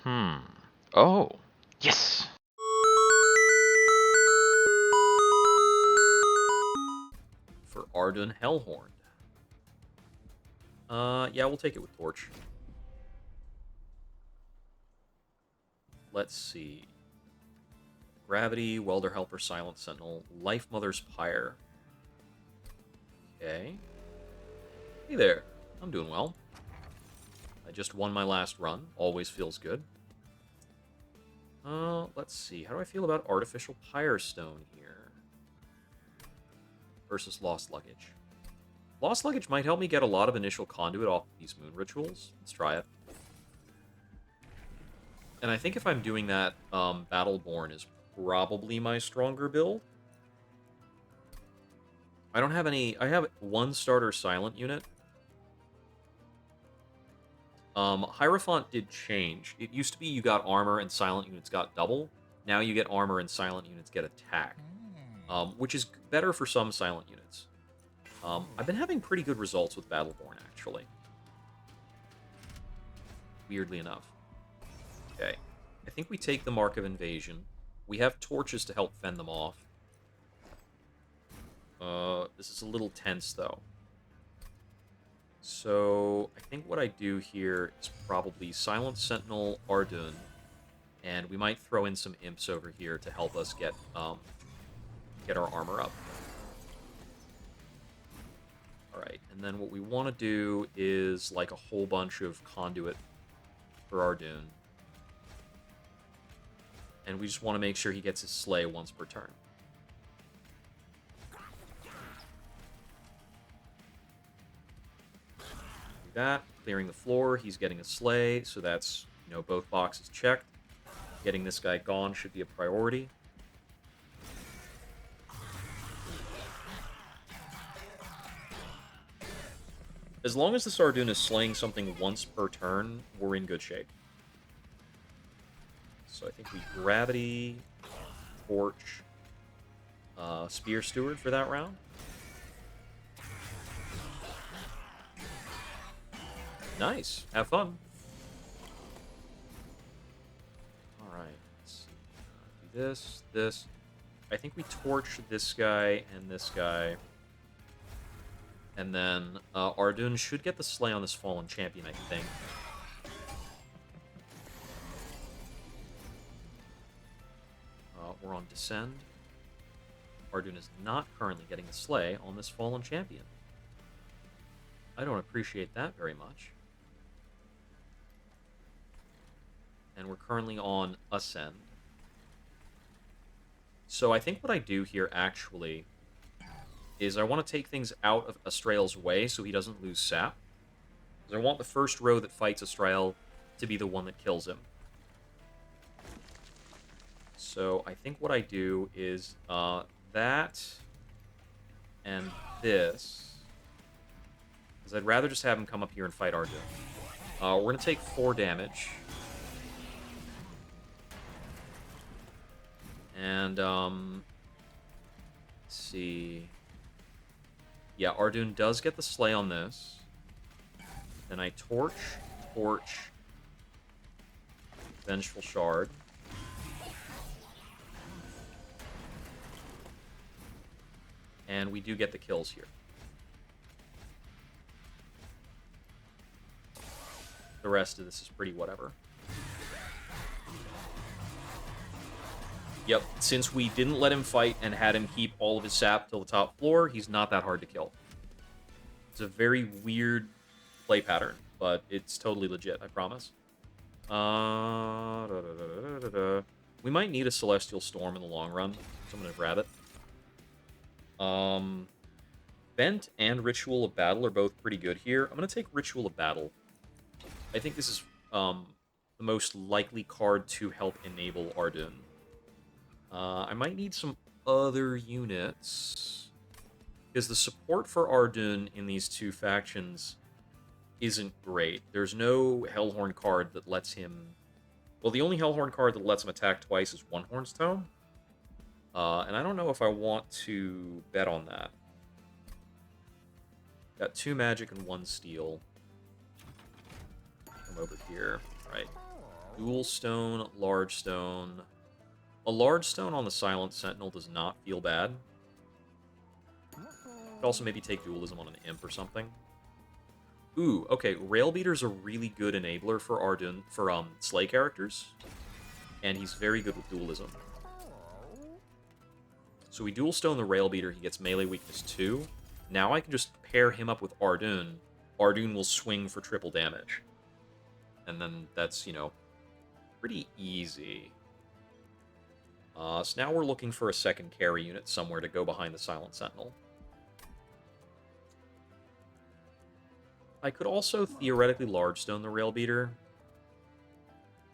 Hmm. Oh. Yes! For Arden Hellhorn. Yeah, we'll take it with Torch. Let's see. Gravity, Welder Helper, Silent Sentinel, Life Mother's Pyre. Okay. Hey there. I'm doing well. I just won my last run. Always feels good. Let's see. How do I feel about Artificial Pyre Stone here? Versus Lost Luggage. Lost Luggage might help me get a lot of initial conduit off these moon rituals. Let's try it. And I think if I'm doing that, Battleborn is probably my stronger build. I don't have any... I have one starter silent unit. Hierophant did change. It used to be you got armor and silent units got double. Now you get armor and silent units get attack. Which is better for some silent units. I've been having pretty good results with Battleborn, actually. Weirdly enough. Okay. I think we take the Mark of Invasion. We have torches to help fend them off. This is a little tense, though. So, I think what I do here is probably Silent Sentinel Ardun, and we might throw in some imps over here to help us get our armor up. Alright, and then what we want to do is, like, a whole bunch of conduit for Ardun. And we just want to make sure he gets his Slay once per turn. That, clearing the floor, he's getting a Slay, so that's, you know, both boxes checked. Getting this guy gone should be a priority. As long as the Sardoon is slaying something once per turn, we're in good shape. So I think we Gravity, Torch, Spear Steward for that round. Nice. Have fun. Alright. Let's see. Do this, this. I think we torch this guy and this guy. And then Ardun should get the Slay on this Fallen Champion, I think. We're on Descend. Ardun is not currently getting a Slay on this Fallen Champion. I don't appreciate that very much. And we're currently on Ascend. So I think what I do here, actually, is I want to take things out of Astrael's way so he doesn't lose sap. Because I want the first row that fights Astrael to be the one that kills him. So I think what I do is that and this. Because I'd rather just have him come up here and fight Arjun. We're going to take 4 damage. And, let's see. Yeah, Ardun does get the Slay on this. Then I Torch, Vengeful Shard. And we do get the kills here. The rest of this is pretty whatever. Yep, since we didn't let him fight and had him keep all of his sap till the top floor, he's not that hard to kill. It's a very weird play pattern, but it's totally legit, I promise. We might need a Celestial Storm in the long run, so I'm going to grab it. Bent and Ritual of Battle are both pretty good here. I'm going to take Ritual of Battle. I think this is the most likely card to help enable Ardun. I might need some other units, because the support for Ardun in these two factions isn't great. There's no Hellhorn card that lets him... Well, the only Hellhorn card that lets him attack twice is One Horn's Tome. And I don't know if I want to bet on that. Got 2 magic and 1 steel. Come over here. All right. Dual stone, large stone. A large stone on the Silent Sentinel does not feel bad. Could also maybe take dualism on an imp or something. Ooh, okay. Railbeater's a really good enabler for Ardun for Slay characters, and he's very good with dualism. So we dual stone the Railbeater, he gets melee weakness 2. Now I can just pair him up with Ardun. Ardun will swing for triple damage. And then that's, you know, pretty easy. So now we're looking for a second carry unit somewhere to go behind the Silent Sentinel. I could also theoretically large stone the Railbeater,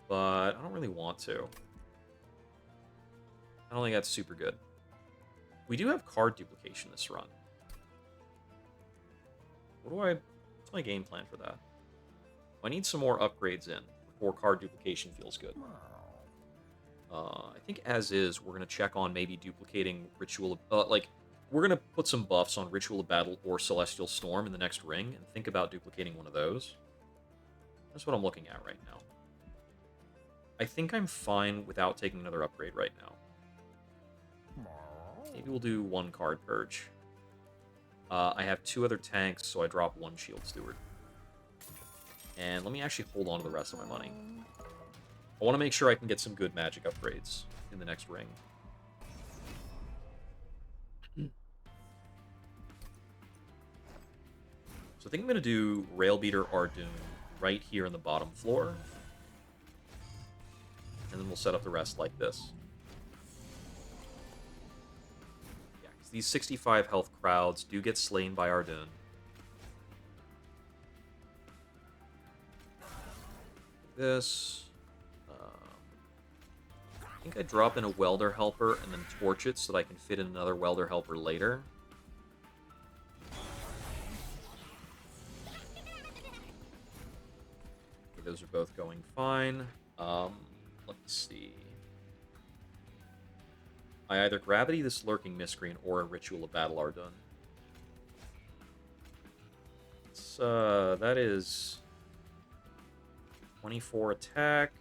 but I don't really want to. I don't think that's super good. We do have card duplication this run. What's my game plan for that? I need some more upgrades in before card duplication feels good. I think as is, we're going to check on maybe duplicating Ritual... we're going to put some buffs on Ritual of Battle or Celestial Storm in the next ring, and think about duplicating one of those. That's what I'm looking at right now. I think I'm fine without taking another upgrade right now. Maybe we'll do one card purge. I have 2 other tanks, so I drop 1 Shield Steward. And let me actually hold on to the rest of my money. I want to make sure I can get some good magic upgrades in the next ring. So I think I'm going to do Railbeater Ardun right here in the bottom floor. And then we'll set up the rest like this. Yeah, because these 65 health crowds do get slain by Ardun. This. I think I drop in a Welder Helper and then torch it so that I can fit in another Welder Helper later. Okay, those are both going fine. Let me see. I either Gravity this Lurking Miscreant or a Ritual of Battle are done. That is 24 attack.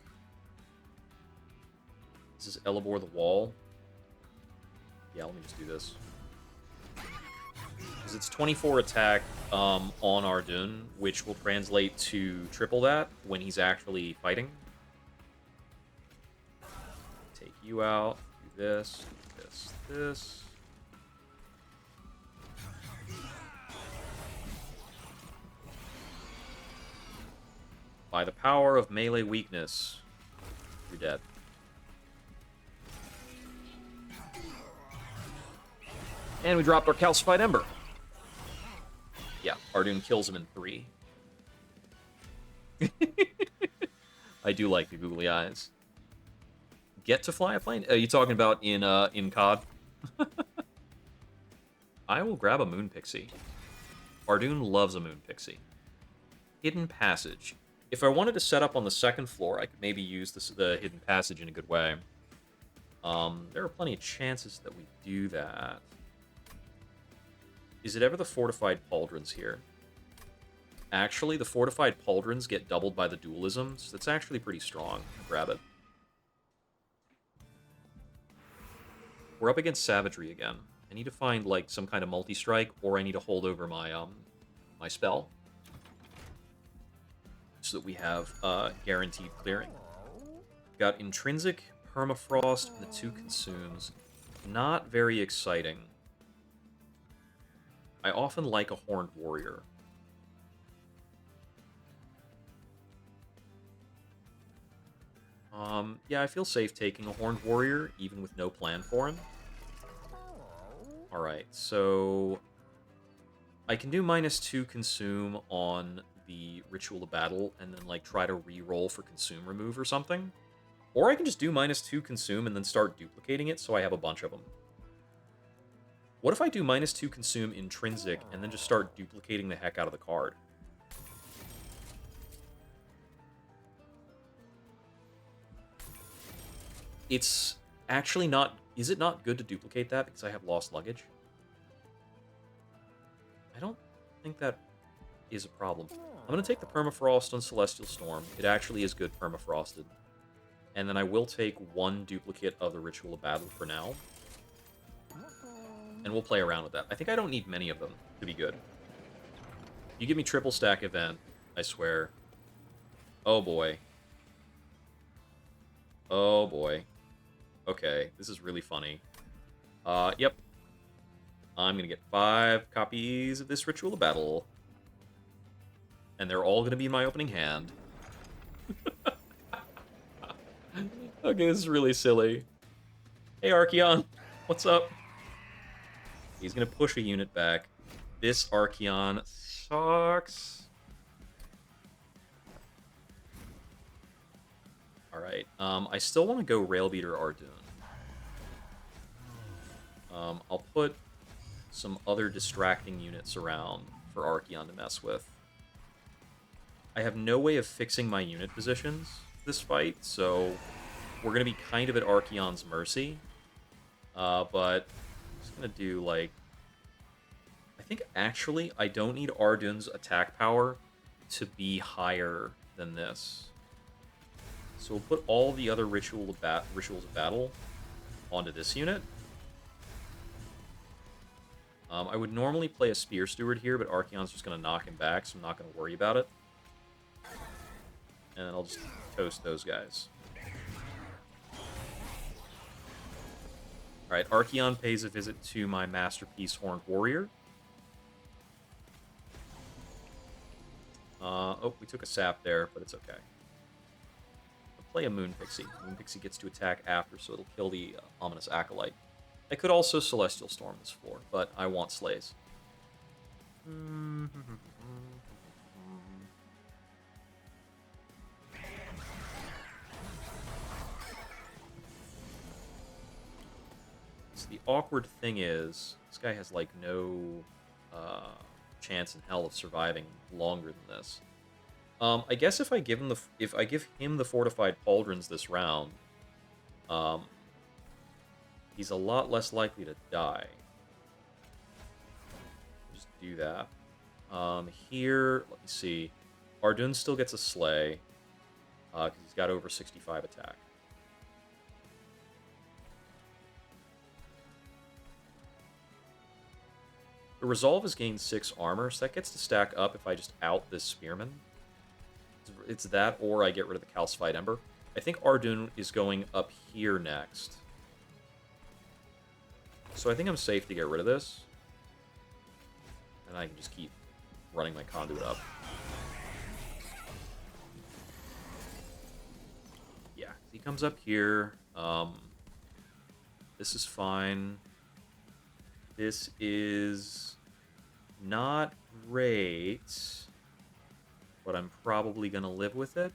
This is Elabor the Wall. Yeah, let me just do this. Because it's 24 attack on Ardun, which will translate to triple that when he's actually fighting. Take you out, do this, this. By the power of melee weakness, you're dead. And we dropped our Calcified Ember. Yeah, Ardun kills him in 3. I do like the googly eyes. Get to fly a plane? Are you talking about in COD? I will grab a Moon Pixie. Ardun loves a Moon Pixie. Hidden Passage. If I wanted to set up on the 2nd floor, I could maybe use the Hidden Passage in a good way. There are plenty of chances that we do that. Is it ever the Fortified Pauldrons here? Actually, the Fortified Pauldrons get doubled by the dualism, so that's actually pretty strong. Grab it. We're up against Savagery again. I need to find, like, some kind of multi-strike, or I need to hold over my, my spell. So that we have, guaranteed clearing. Got Intrinsic, Permafrost, and the 2 Consumes. Not very exciting. I often like a Horned Warrior. Yeah, I feel safe taking a Horned Warrior, even with no plan for him. Alright, so... I can do -2 Consume on the Ritual of Battle, and then, like, try to re-roll for Consume Remove or something. Or I can just do -2 Consume and then start duplicating it, so I have a bunch of them. What if I do -2 Consume Intrinsic, and then just start duplicating the heck out of the card? It's actually not... Is it not good to duplicate that because I have lost luggage? I don't think that is a problem. I'm going to take the Permafrost on Celestial Storm. It actually is good permafrosted. And then I will take one duplicate of the Ritual of Battle for now. And we'll play around with that. I think I don't need many of them to be good. You give me triple stack event, I swear. Oh boy. Oh boy. Okay, this is really funny. Yep. I'm gonna get 5 copies of this Ritual of Battle. And they're all gonna be in my opening hand. Okay, this is really silly. Hey, Archeon. What's up? He's gonna push a unit back. This Archeon sucks. Alright, I still want to go Railbeater Ardoon. I'll put some other distracting units around for Archeon to mess with. I have no way of fixing my unit positions this fight, so we're going to be kind of at Archeon's mercy. But I'm just going to do, like... I think, actually, I don't need Ardoon's attack power to be higher than this. So we'll put all the other Rituals of Battle onto this unit. I would normally play a Spear Steward here, but Archeon's just going to knock him back, so I'm not going to worry about it. And I'll just toast those guys. Alright, Archeon pays a visit to my Masterpiece Horned Warrior. Oh, we took a sap there, but it's okay. I'll play a Moon Pixie. Moon Pixie gets to attack after, so it'll kill the Ominous Acolyte. I could also Celestial Storm this floor, but I want Slays. So the awkward thing is, this guy has like no chance in hell of surviving longer than this. I guess if I give him the Fortified Pauldrons this round, he's a lot less likely to die. Just do that. Here, let me see. Ardoon still gets a Slay, because he's got over 65 attack. The Resolve has gained 6 armor, so that gets to stack up if I just out this Spearman. It's that, or I get rid of the Calcified Ember. I think Ardoon is going up here next. So I think I'm safe to get rid of this. And I can just keep running my conduit up. Yeah, he comes up here. This is fine. This is not great, but I'm probably going to live with it.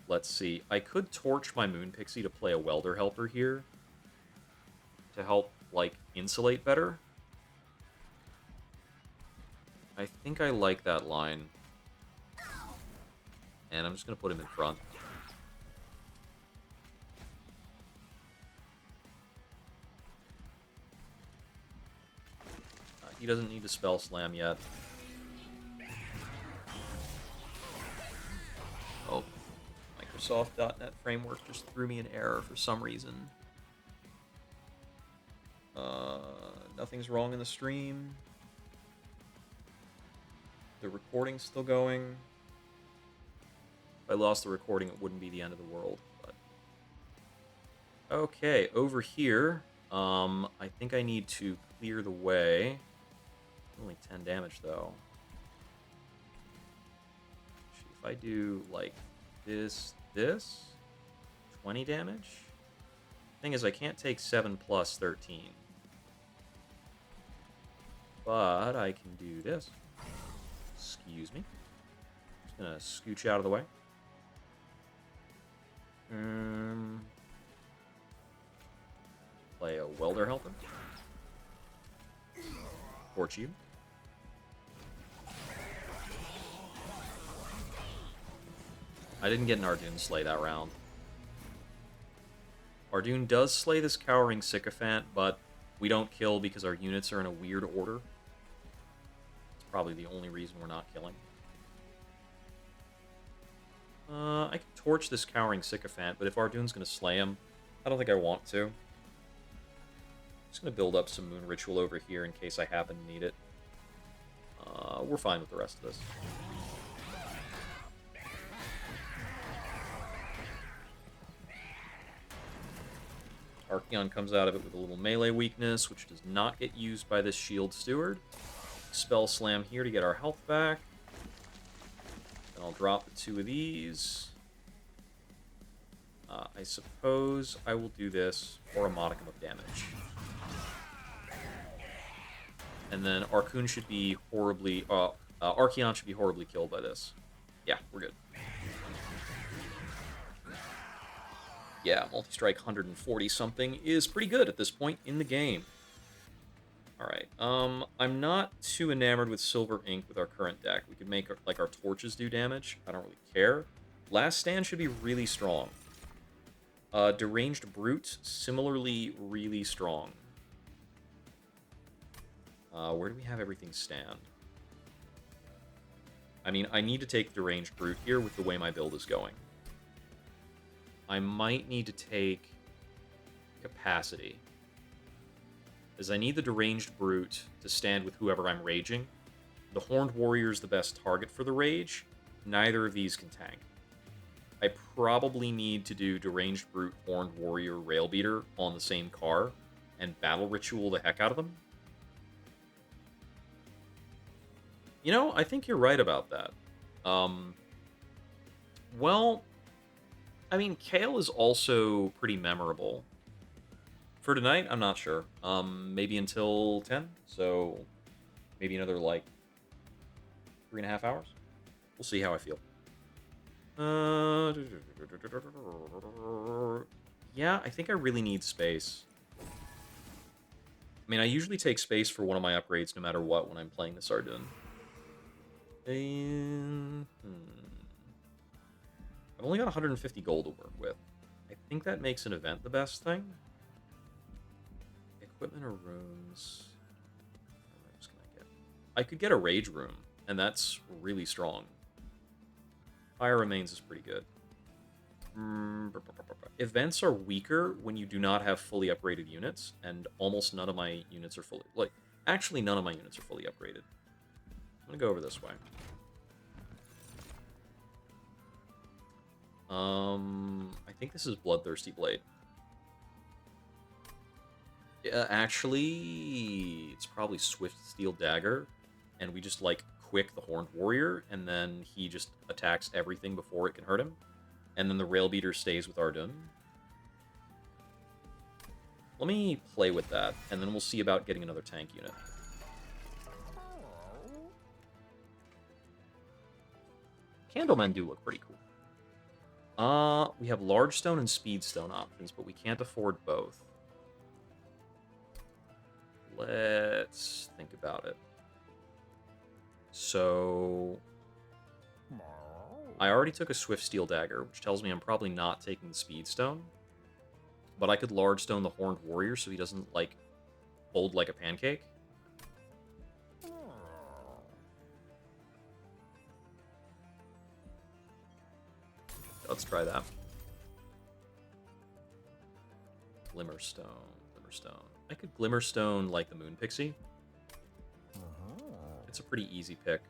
Let's see. I could torch my Moon Pixie to play a Welder Helper here to help, like, insulate better. I think I like that line. And I'm just going to put him in front. He doesn't need to Spell Slam yet. Oh, Microsoft.NET Framework just threw me an error for some reason. Nothing's wrong in the stream. The recording's still going. If I lost the recording, it wouldn't be the end of the world. But okay, over here, I think I need to clear the way. Only 10 damage, though. If I do, like, this, 20 damage? Thing is, I can't take 7 plus 13. But I can do this. Excuse me. Just gonna scooch out of the way. Play a Welder Helper. Torch you. I didn't get an Ardoon slay that round. Ardoon does slay this Cowering Sycophant, but we don't kill because our units are in a weird order. It's probably the only reason we're not killing. I can torch this Cowering Sycophant, but if Ardoon's going to slay him, I don't think I want to. Just going to build up some Moon Ritual over here in case I happen to need it. We're fine with the rest of this. Archeon comes out of it with a little melee weakness, which does not get used by this Shield Steward. Spell Slam here to get our health back. Then I'll drop the 2 of these. I suppose I will do this for a modicum of damage. And then Archeon should be horribly... Archeon should be horribly killed by this. Yeah, we're good. Yeah, multi-strike 140-something is pretty good at this point in the game. Alright, I'm not too enamored with Silver Ink with our current deck. We could make, like, our torches do damage. I don't really care. Last Stand should be really strong. Deranged Brute, similarly really strong. Where do we have everything stand? I mean, I need to take Deranged Brute here with the way my build is going. I might need to take Capacity. Because I need the Deranged Brute to stand with whoever I'm raging. The Horned Warrior is the best target for the rage. Neither of these can tank. I probably need to do Deranged Brute, Horned Warrior, Rail Beater on the same car and Battle Ritual the heck out of them. You know, I think you're right about that. Well, I mean, Kale is also pretty memorable. For tonight, I'm not sure. Maybe until 10, so maybe another, like, 3.5 hours? We'll see how I feel. Yeah, I think I really need space. I mean, I usually take space for one of my upgrades no matter what when I'm playing this Ardoon. I've only got 150 gold to work with. I think that makes an event the best thing. Equipment or rooms? What rooms can I get? I could get a rage room, and that's really strong. Fire Remains is pretty good. Events are weaker when you do not have fully upgraded units, and almost none of my units are fully... Like, actually, none of my units are fully upgraded. I'm gonna go over this way. I think this is Bloodthirsty Blade. Yeah, actually, it's probably Swift Steel Dagger, and we just, like, quick the Horned Warrior, and then he just attacks everything before it can hurt him. And then the Rail Beater stays with Ardoon. Let me play with that, and then we'll see about getting another tank unit. Candlemen do look pretty cool. We have Large Stone and Speed Stone options, but we can't afford both. Let's think about it. So... I already took a Swift Steel Dagger, which tells me I'm probably not taking the Speed Stone. But I could Large Stone the Horned Warrior so he doesn't, like, fold like a pancake. Let's try that. Glimmerstone. Glimmerstone. I could Glimmerstone like the Moon Pixie. It's a pretty easy pick.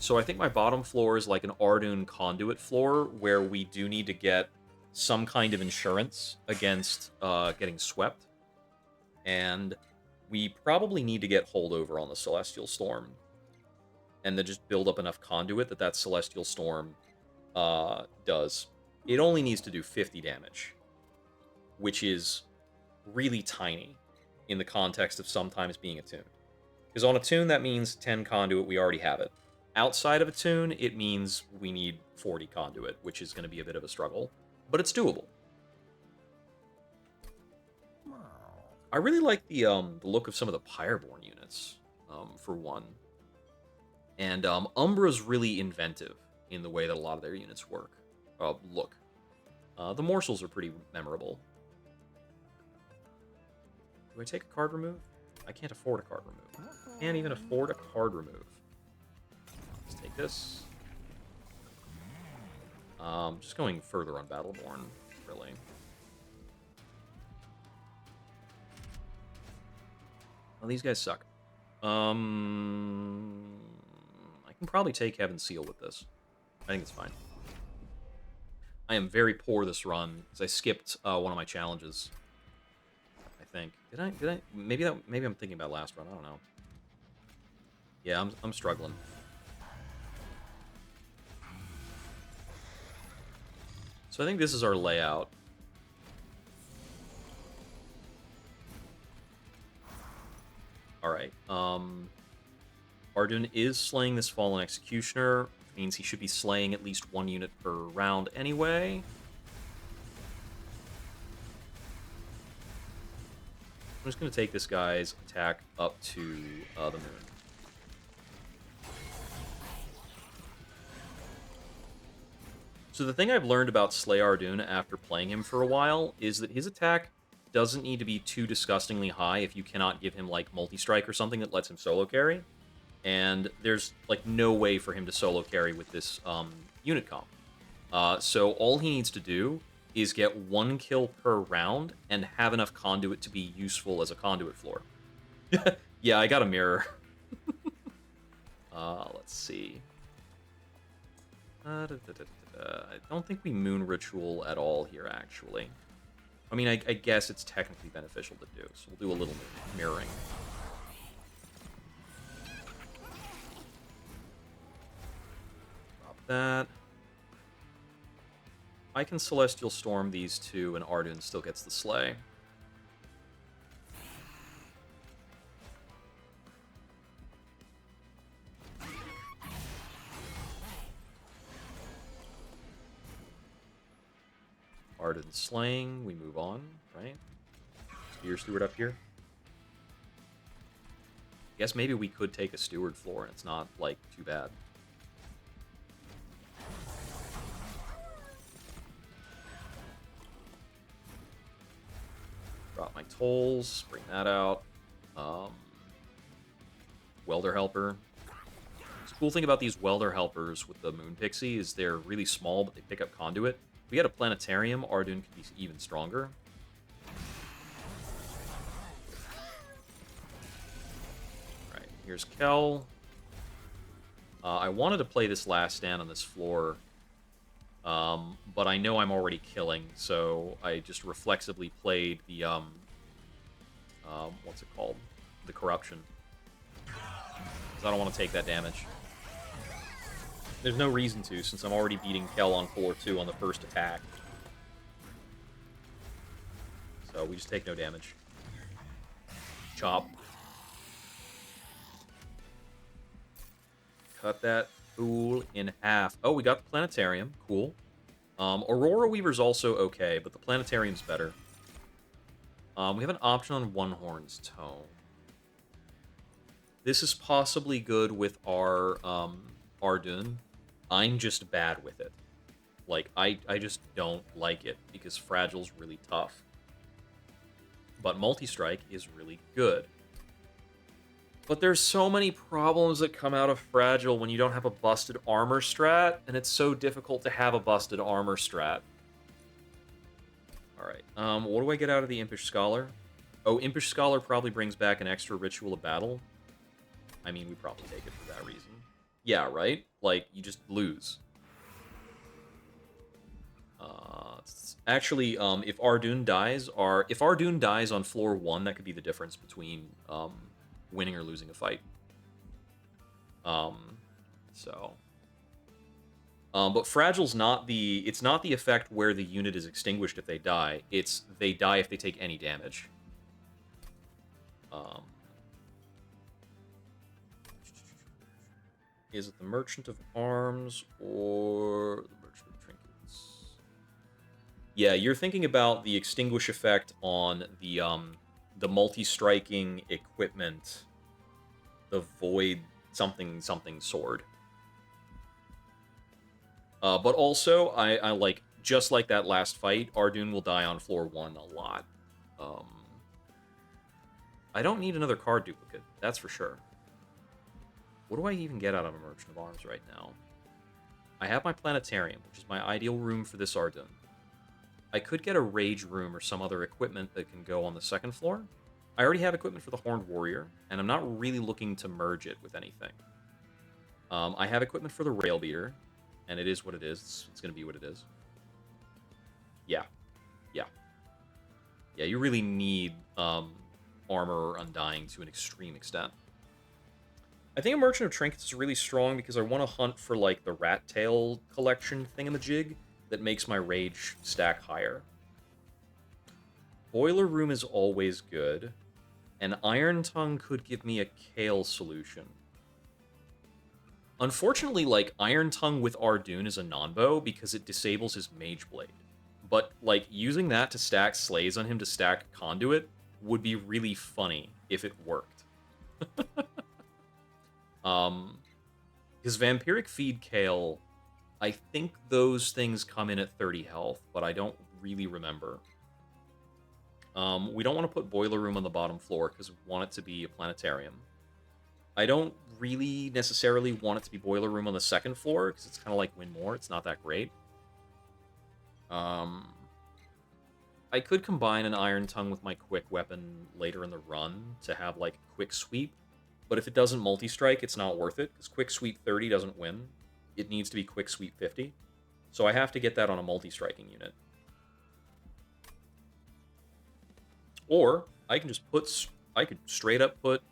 So I think my bottom floor is like an Ardoon conduit floor where we do need to get some kind of insurance against getting swept. And we probably need to get holdover on the Celestial Storm. And then just build up enough conduit that that Celestial Storm does. It only needs to do 50 damage. Which is really tiny in the context of sometimes being attuned. Because on Attune, that means 10 conduit, we already have it. Outside of Attune, it means we need 40 conduit, which is going to be a bit of a struggle. But it's doable. I really like the look of some of the Pyreborn units, for one. And Umbra's really inventive in the way that a lot of their units look. The morsels are pretty memorable. Do I take a card remove? I can't afford a card remove. Can't even afford a card remove. Let's take this. Just going further on Battleborn, really. Well, these guys suck. I can probably take Heaven's Seal with this. I think it's fine. I am very poor this run because I skipped one of my challenges. I think did I maybe I'm thinking about last run. I don't know. Yeah, I'm struggling. So I think this is our layout. All right. Arjun is slaying this Fallen Executioner, which means he should be slaying at least 1 unit per round anyway. I'm just going to take this guy's attack up to the moon. So the thing I've learned about Slay Ardun after playing him for a while is that his attack doesn't need to be too disgustingly high if you cannot give him, like, multi-strike or something that lets him solo carry. And there's, like, no way for him to solo carry with this unit comp. So all he needs to do is get 1 kill per round and have enough conduit to be useful as a conduit floor. Yeah, I got a mirror. Let's see. I don't think we Moon Ritual at all here, actually. I mean, I guess it's technically beneficial to do, so we'll do a little mirroring. Drop that. I can Celestial Storm these two, and Ardun still gets the Slay. Ardun slaying, we move on, right? Spear Steward up here. I guess maybe we could take a Steward floor, and it's not, like, too bad. Drop my tolls, bring that out. Welder Helper. The cool thing about these Welder Helpers with the Moon Pixie is they're really small, but they pick up conduit. If we had a Planetarium, Ardun could be even stronger. Alright, here's Kel. I wanted to play this last stand on this floor, but I know I'm already killing, so I just reflexively played the, what's it called? The Corruption. Because I don't want to take that damage. There's no reason to, since I'm already beating Kel on floor 2 on the first attack. So we just take no damage. Chop. Cut that fool in half. Oh, we got the Planetarium. Cool. Aurora Weaver's also okay, but the Planetarium's better. We have an option on One Horn's Tome. This is possibly good with our Ardun. I'm just bad with it. Like, I just don't like it, because Fragile's really tough. But Multi-Strike is really good. But there's so many problems that come out of Fragile when you don't have a busted armor strat, and it's so difficult to have a busted armor strat. Alright, what do I get out of the Impish Scholar? Oh, Impish Scholar probably brings back an extra Ritual of Battle. I mean, we probably take it for that reason. Yeah, right? Like, you just lose. Actually, if Ardun dies on floor 1, that could be the difference between winning or losing a fight. But Fragile's not the... It's not the effect where the unit is extinguished if they die. It's they die if they take any damage. Is it the Merchant of Arms or the Merchant of Trinkets? Yeah, you're thinking about the extinguish effect on the multi-striking equipment, the Void something something sword. But also, I like, just like that last fight, Ardun will die on floor 1 a lot. I don't need another card duplicate, that's for sure. What do I even get out of a Merchant of Arms right now? I have my planetarium, which is my ideal room for this Ardun. I could get a rage room or some other equipment that can go on the second floor. I already have equipment for the Horned Warrior, and I'm not really looking to merge it with anything. I have equipment for the Rail Beater, and it is what it is. It's going to be what it is. Yeah, yeah, yeah. You really need armor or undying to an extreme extent. I think a Merchant of Trinkets is really strong because I want to hunt for like the Rat Tail collection thingamajig that makes my rage stack higher. Boiler Room is always good, and Iron Tongue could give me a Kale solution. Unfortunately, like, Iron Tongue with Ardun is a non-bow because it disables his Mage Blade. But, like, using that to stack Slays on him to stack Conduit would be really funny if it worked. His Vampiric Feed Kale, I think those things come in at 30 health, but I don't really remember. We don't want to put Boiler Room on the bottom floor because we want it to be a planetarium. I don't really necessarily want it to be Boiler Room on the second floor because it's kind of like Win More. It's not that great. I could combine an Iron Tongue with my Quick Weapon later in the run to have like Quick Sweep, but if it doesn't multi-strike, it's not worth it because Quick Sweep 30 doesn't win. It needs to be Quick Sweep 50. So I have to get that on a multi-striking unit. Or I can just I could straight up put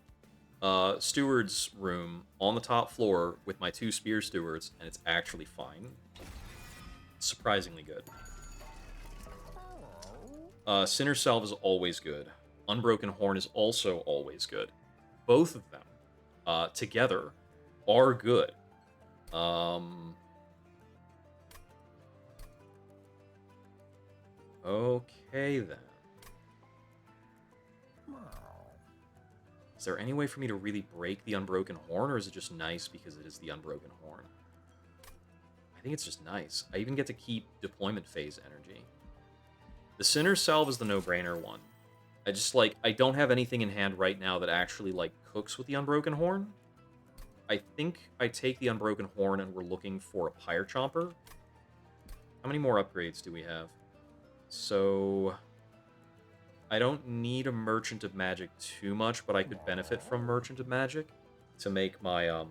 Steward's room on the top floor with my 2 Spear Stewards, and it's actually fine. It's surprisingly good. Sinner Salve is always good. Unbroken Horn is also always good. Both of them together are good. Okay, then. Is there any way for me to really break the Unbroken Horn, or is it just nice because it is the Unbroken Horn? I think it's just nice. I even get to keep deployment phase energy. The Sinner's Salve is the no-brainer one. I don't have anything in hand right now that actually, like, cooks with the Unbroken Horn. I think I take the Unbroken Horn and we're looking for a Pyre Chomper. How many more upgrades do we have? So I don't need a Merchant of Magic too much, but I could benefit from Merchant of Magic to make my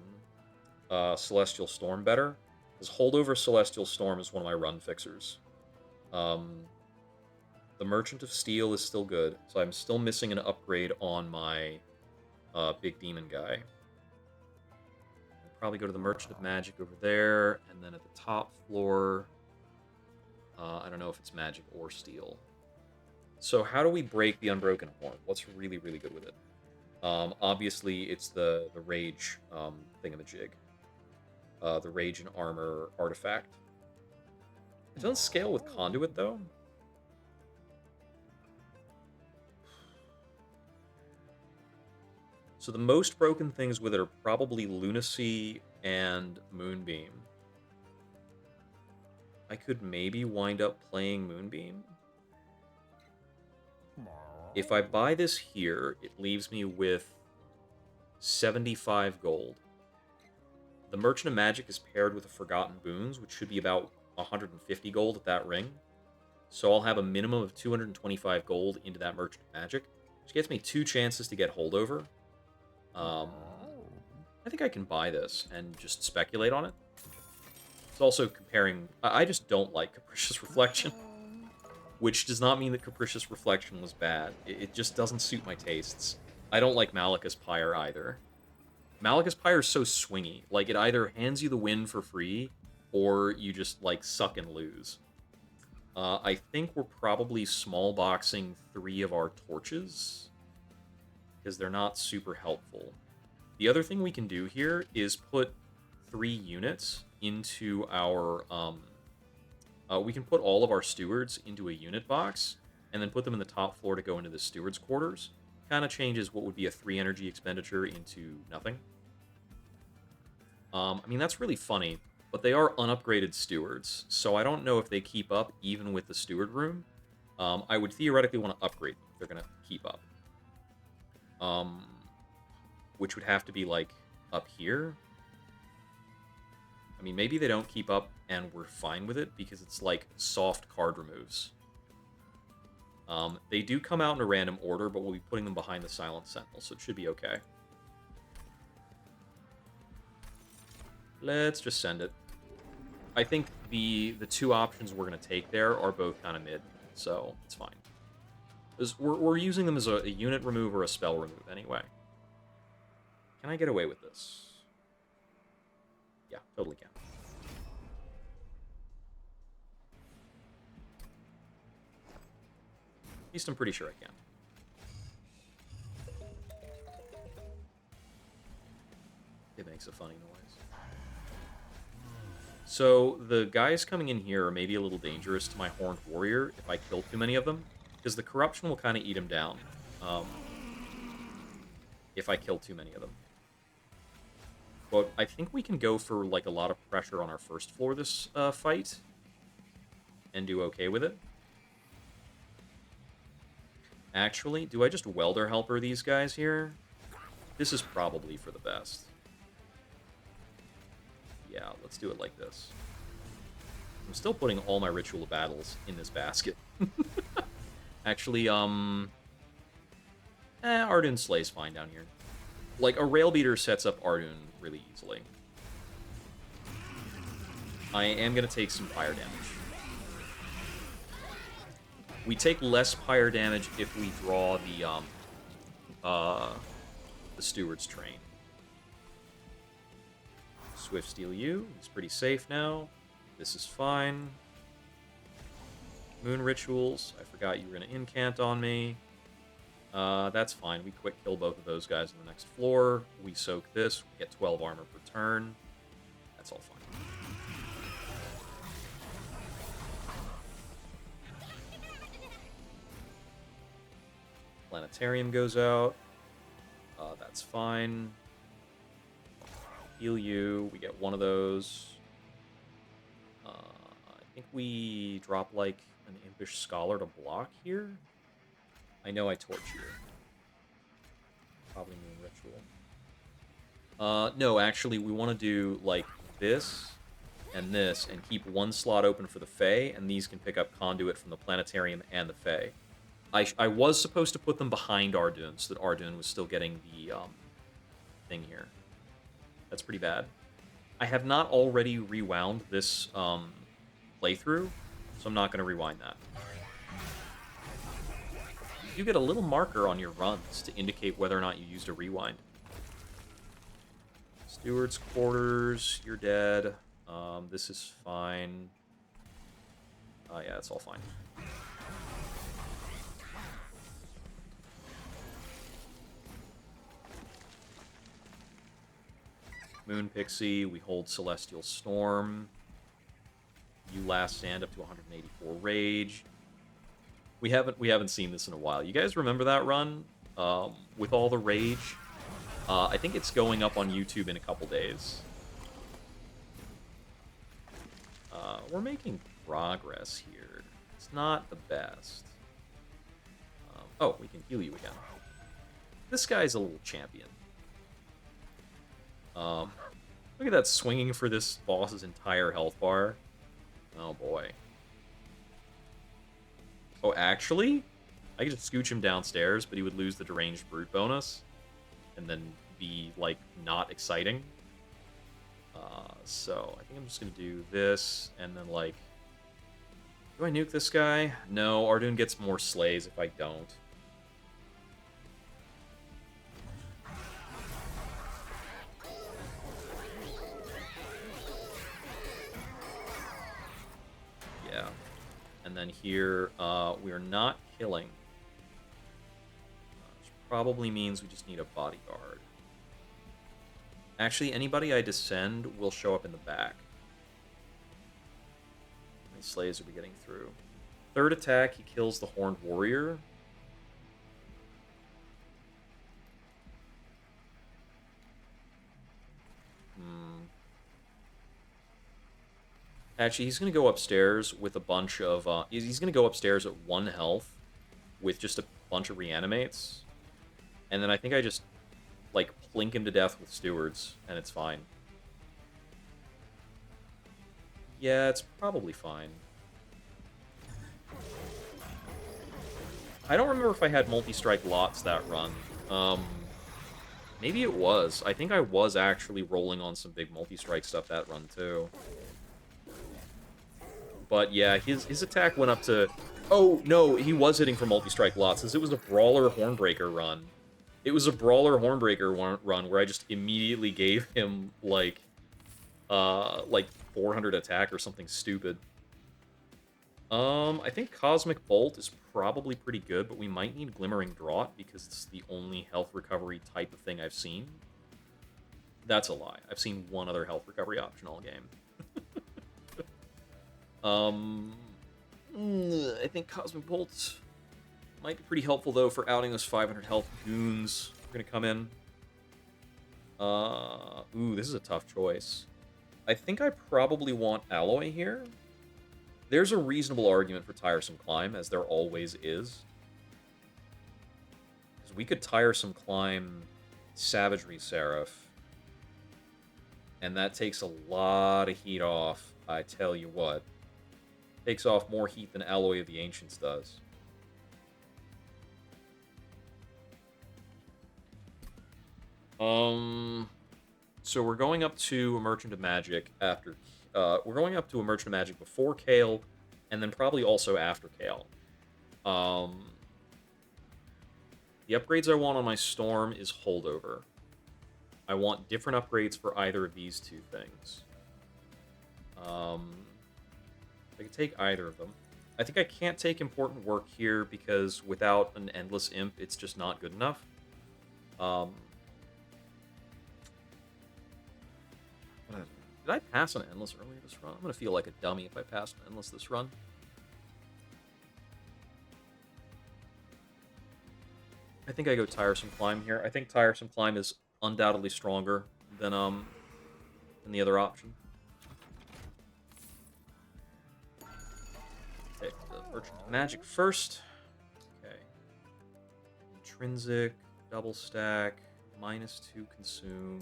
Celestial Storm better. Because Holdover Celestial Storm is one of my run fixers. The Merchant of Steel is still good, so I'm still missing an upgrade on my big demon guy. I'll probably go to the Merchant of Magic over there, and then at the top floor, I don't know if it's magic or steel. So how do we break the Unbroken Horn? What's really, really good with it? Obviously, it's the Rage thingamajig. The Rage and Armor artifact. It doesn't scale with Conduit, though. So the most broken things with it are probably Lunacy and Moonbeam. I could maybe wind up playing Moonbeam. If I buy this here, it leaves me with 75 gold. The Merchant of Magic is paired with the Forgotten Boons, which should be about 150 gold at that ring. So I'll have a minimum of 225 gold into that Merchant of Magic, which gets me 2 chances to get holdover. I think I can buy this and just speculate on it. It's also comparing... I just don't like Capricious Reflection, which does not mean that Capricious Reflection was bad. It just doesn't suit my tastes. I don't like Malachus Pyre either. Malachus Pyre is so swingy. Like, it either hands you the win for free, or you just, like, suck and lose. I think we're probably small boxing 3 of our torches, because they're not super helpful. The other thing we can do here is put 3 units into our... we can put all of our stewards into a unit box, and then put them in the top floor to go into the steward's quarters. Kind of changes what would be a 3 energy expenditure into nothing. I mean, that's really funny, but they are unupgraded stewards, so I don't know if they keep up even with the steward room. I would theoretically want to upgrade them if they're going to keep up. Which would have to be, like, up here. I mean, maybe they don't keep up and we're fine with it because it's like soft card removes. They do come out in a random order, but we'll be putting them behind the Silent Sentinel, so it should be okay. Let's just send it. I think the two options we're going to take there are both kind of mid, so it's fine. We're using them as a unit remove or a spell remove anyway. Can I get away with this? Yeah, totally can. At least I'm pretty sure I can. It makes a funny noise. So the guys coming in here are maybe a little dangerous to my Horned Warrior if I kill too many of them, because the Corruption will kind of eat them down if I kill too many of them. But I think we can go for like a lot of pressure on our first floor this fight and do okay with it. Actually, do I just Welder Helper these guys here? This is probably for the best. Yeah, let's do it like this. I'm still putting all my Ritual of Battles in this basket. Actually, Ardun Slay's fine down here. Like, a Rail Beater sets up Ardun really easily. I am going to take some fire damage. We take less fire damage if we draw the Steward's Train. Swift Steal you. He's pretty safe now. This is fine. Moon Rituals. I forgot you were going to incant on me. That's fine. We quick kill both of those guys on the next floor. We soak this. We get 12 armor per turn. That's all fine. Planetarium goes out. That's fine. Heal you. We get one of those. I think we drop like an Impish Scholar to block here. I know I torch here. Probably Moon Ritual. No, actually, we want to do like this and this and keep one slot open for the Fae, and these can pick up Conduit from the Planetarium and the Fae. I was supposed to put them behind Ardun so that Ardun was still getting the thing here. That's pretty bad. I have not already rewound this playthrough, so I'm not going to rewind that. You get a little marker on your runs to indicate whether or not you used a rewind. Steward's Quarters, you're dead. This is fine. Yeah, it's all fine. Moon Pixie, we hold Celestial Storm. You last stand up to 184 Rage. We haven't seen this in a while. You guys remember that run with all the rage? I think it's going up on YouTube in a couple days. We're making progress here. It's not the best. Oh, we can heal you again. This guy's a little champion. Look at that, swinging for this boss's entire health bar. Oh boy. Oh, actually, I could just scooch him downstairs, but he would lose the deranged brute bonus, and then be like not exciting. So I think I'm just gonna do this, and then like, do I nuke this guy? No, Ardun gets more slays if I don't. Yeah. And then here, we are not killing. Which probably means we just need a bodyguard. Actually, anybody I descend will show up in the back. How many slays are we getting through? Third attack, he kills the Horned Warrior. Actually, he's going to go upstairs with a bunch of... he's going to go upstairs at 1 health with just a bunch of reanimates. And then I think I just, like, plink him to death with stewards, and it's fine. Yeah, it's probably fine. I don't remember if I had multi-strike lots that run. Maybe it was. I think I was actually rolling on some big multi-strike stuff that run, too. But yeah, his attack went up to... Oh, no, he was hitting for multi-strike lots, since it was a Brawler Hornbreaker run. It was a Brawler Hornbreaker run where I just immediately gave him, like 400 attack or something stupid. I think Cosmic Bolt is probably pretty good, but we might need Glimmering Draught because it's the only health recovery type of thing I've seen. That's a lie. I've seen one other health recovery option all game. I think Cosmic Bolt might be pretty helpful, though, for outing those 500 health goons. We're gonna come in. Ooh, this is a tough choice. I think I probably want Alloy here. There's a reasonable argument for Tiresome Climb, as there always is. Because we could Tiresome Climb Savagery Seraph. And that takes a lot of heat off, I tell you what. Takes off more heat than Alloy of the Ancients does. So we're going up to a Merchant of Magic after... we're going up to a Merchant of Magic before Kale, and then probably also after Kale. The upgrades I want on my Storm is Holdover. I want different upgrades for either of these two things. I can take either of them. I think I can't take Important Work here because without an Endless Imp, it's just not good enough. Did I pass an Endless earlier this run? I'm going to feel like a dummy if I pass an Endless this run. I think I go Tiresome Climb here. I think Tiresome Climb is undoubtedly stronger than the other option. Okay, the Merchant of Magic first. Okay. Intrinsic, double stack, -2 consume.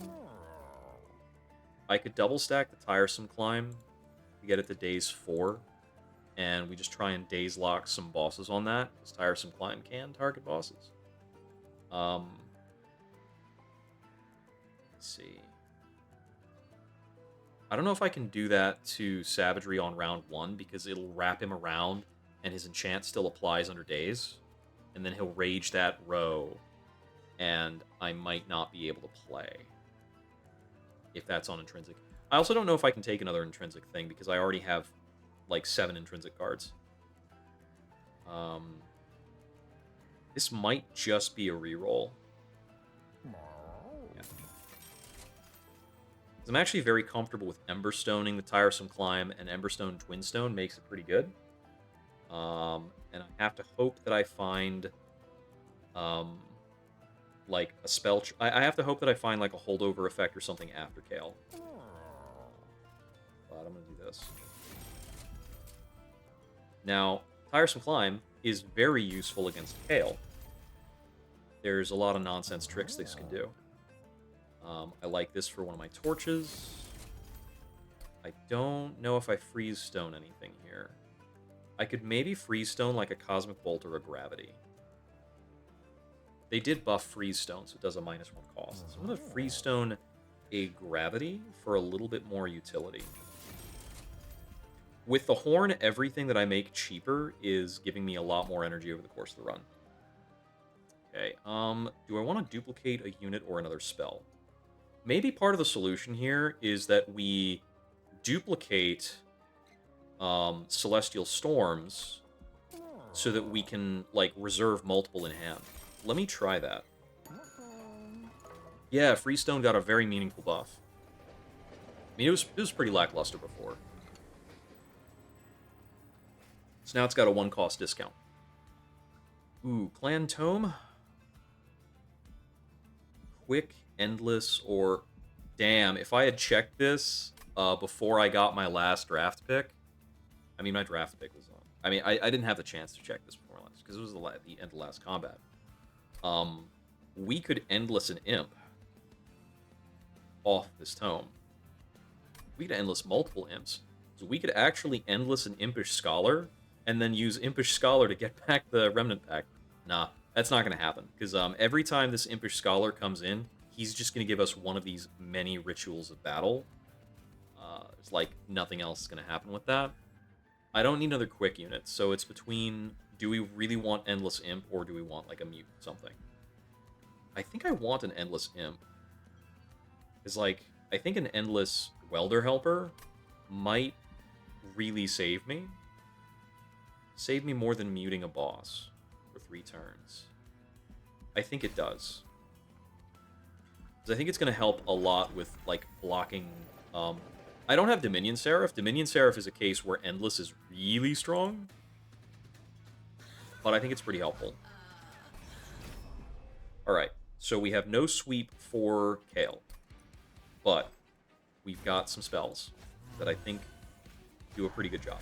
I could double stack the Tiresome Climb to get it to days 4, and we just try and days lock some bosses on that, because Tiresome Climb can target bosses. Let's see. I don't know if I can do that to Savagery on round 1, because it'll wrap him around, and his enchant still applies under days, and then he'll rage that row, and I might not be able to play. If that's on Intrinsic. I also don't know if I can take another Intrinsic thing, because I already have, like, 7 Intrinsic cards. This might just be a reroll. Yeah. I'm actually very comfortable with Emberstoning the Tiresome Climb, and Emberstone Twinstone makes it pretty good. And I have to hope that I find... like a spell... I have to hope that I find like a holdover effect or something after Kale. But I'm going to do this. Now, Tiresome Climb is very useful against Kale. There's a lot of nonsense tricks this can do. I like this for one of my torches. I don't know if I freeze stone anything here. I could maybe freeze stone like a Cosmic Bolt or a Gravity. They did buff Freeze Stone, so it does a -1 cost. So I'm going to Freeze Stone a Gravity for a little bit more utility. With the Horn, everything that I make cheaper is giving me a lot more energy over the course of the run. Okay, do I want to duplicate a unit or another spell? Maybe part of the solution here is that we duplicate Celestial Storms so that we can, like, reserve multiple in hand. Let me try that. Yeah, Freestone got a very meaningful buff. I mean, it was pretty lackluster before. So now it's got a 1-cost discount. Ooh, Clan Tome? Quick, Endless, or... Damn, if I had checked this before I got my last draft pick... I mean, my draft pick was on. I mean, I didn't have the chance to check this before last, because it was the end of last combat. We could Endless an Imp off this tome. We could Endless multiple Imps. So we could actually Endless an Impish Scholar, and then use Impish Scholar to get back the Remnant Pack. Nah, that's not going to happen, because every time this Impish Scholar comes in, he's just going to give us one of these many Rituals of Battle. There's like nothing else going to happen with that. I don't need another quick unit, so it's between, do we really want Endless Imp, or do we want like a mute something? I think I want an Endless Imp. Because like, I think an Endless Welder Helper might really save me. Save me more than muting a boss for 3 turns. I think it does. Because I think it's going to help a lot with, like, blocking... I don't have Dominion Seraph. Dominion Seraph is a case where Endless is really strong. But I think it's pretty helpful. Alright, so we have no sweep for Kale. But we've got some spells that I think do a pretty good job.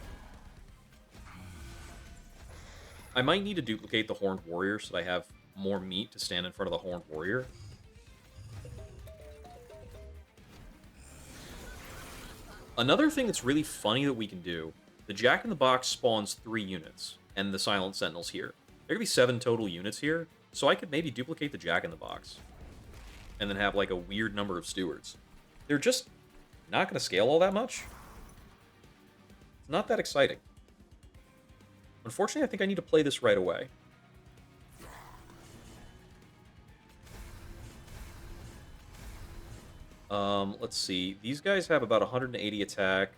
I might need to duplicate the Horned Warrior so that I have more meat to stand in front of the Horned Warrior. Another thing that's really funny that we can do, the Jack-in-the-Box spawns 3 units, and the Silent Sentinels here. There could be 7 total units here, so I could maybe duplicate the Jack-in-the-Box. And then have, like, a weird number of stewards. They're just not going to scale all that much. It's not that exciting. Unfortunately, I think I need to play this right away. Let's see. These guys have about 180 attack.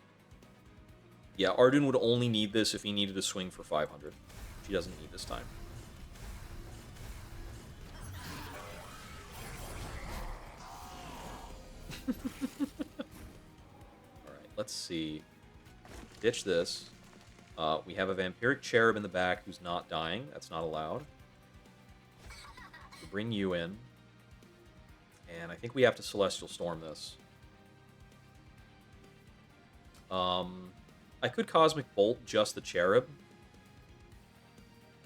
Yeah, Arden would only need this if he needed to swing for 500. She doesn't need this time. Alright, let's see. Ditch this. We have a Vampiric Cherub in the back who's not dying. That's not allowed. We'll bring you in. And I think we have to Celestial Storm this. I could Cosmic Bolt just the Cherub.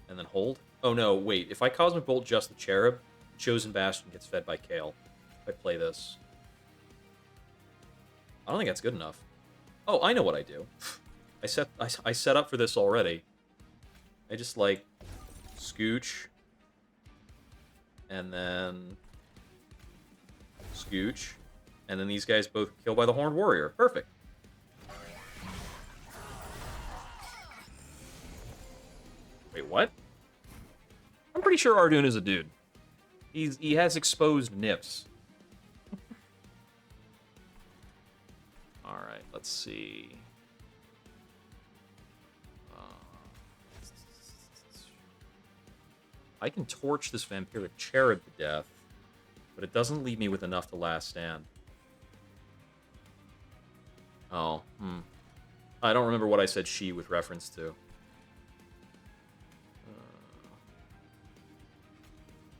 And then hold. Oh no, wait. If I Cosmic Bolt just the Cherub, Chosen Bastion gets fed by Kale. If I play this. I don't think that's good enough. Oh, I know what I do. I set up for this already. I just, like, scooch. And then... scooch. And then these guys both killed by the Horned Warrior. Perfect. Wait, what? I'm pretty sure Ardoon is a dude. He has exposed nips. Alright, let's see. I can torch this Vampiric Cherub to death, but it doesn't leave me with enough to last stand. Oh, I don't remember what I said she with reference to.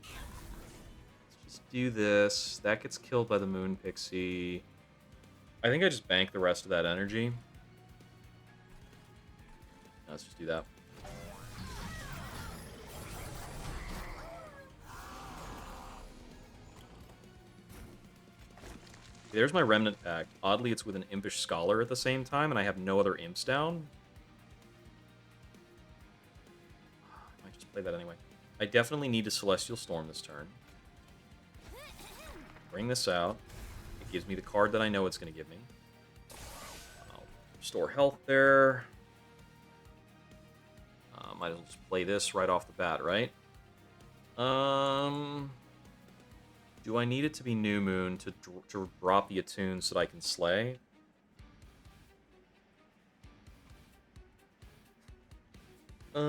Let's just do this. That gets killed by the Moon Pixie. I think I just bank the rest of that energy. Let's just do that. There's my Remnant Pack. Oddly, it's with an Impish Scholar at the same time, and I have no other Imps down. I might just play that anyway. I definitely need to Celestial Storm this turn. Bring this out. It gives me the card that I know it's going to give me. I'll restore health there. Might as well just play this right off the bat, right? Do I need it to be New Moon to drop the Attune so that I can slay? How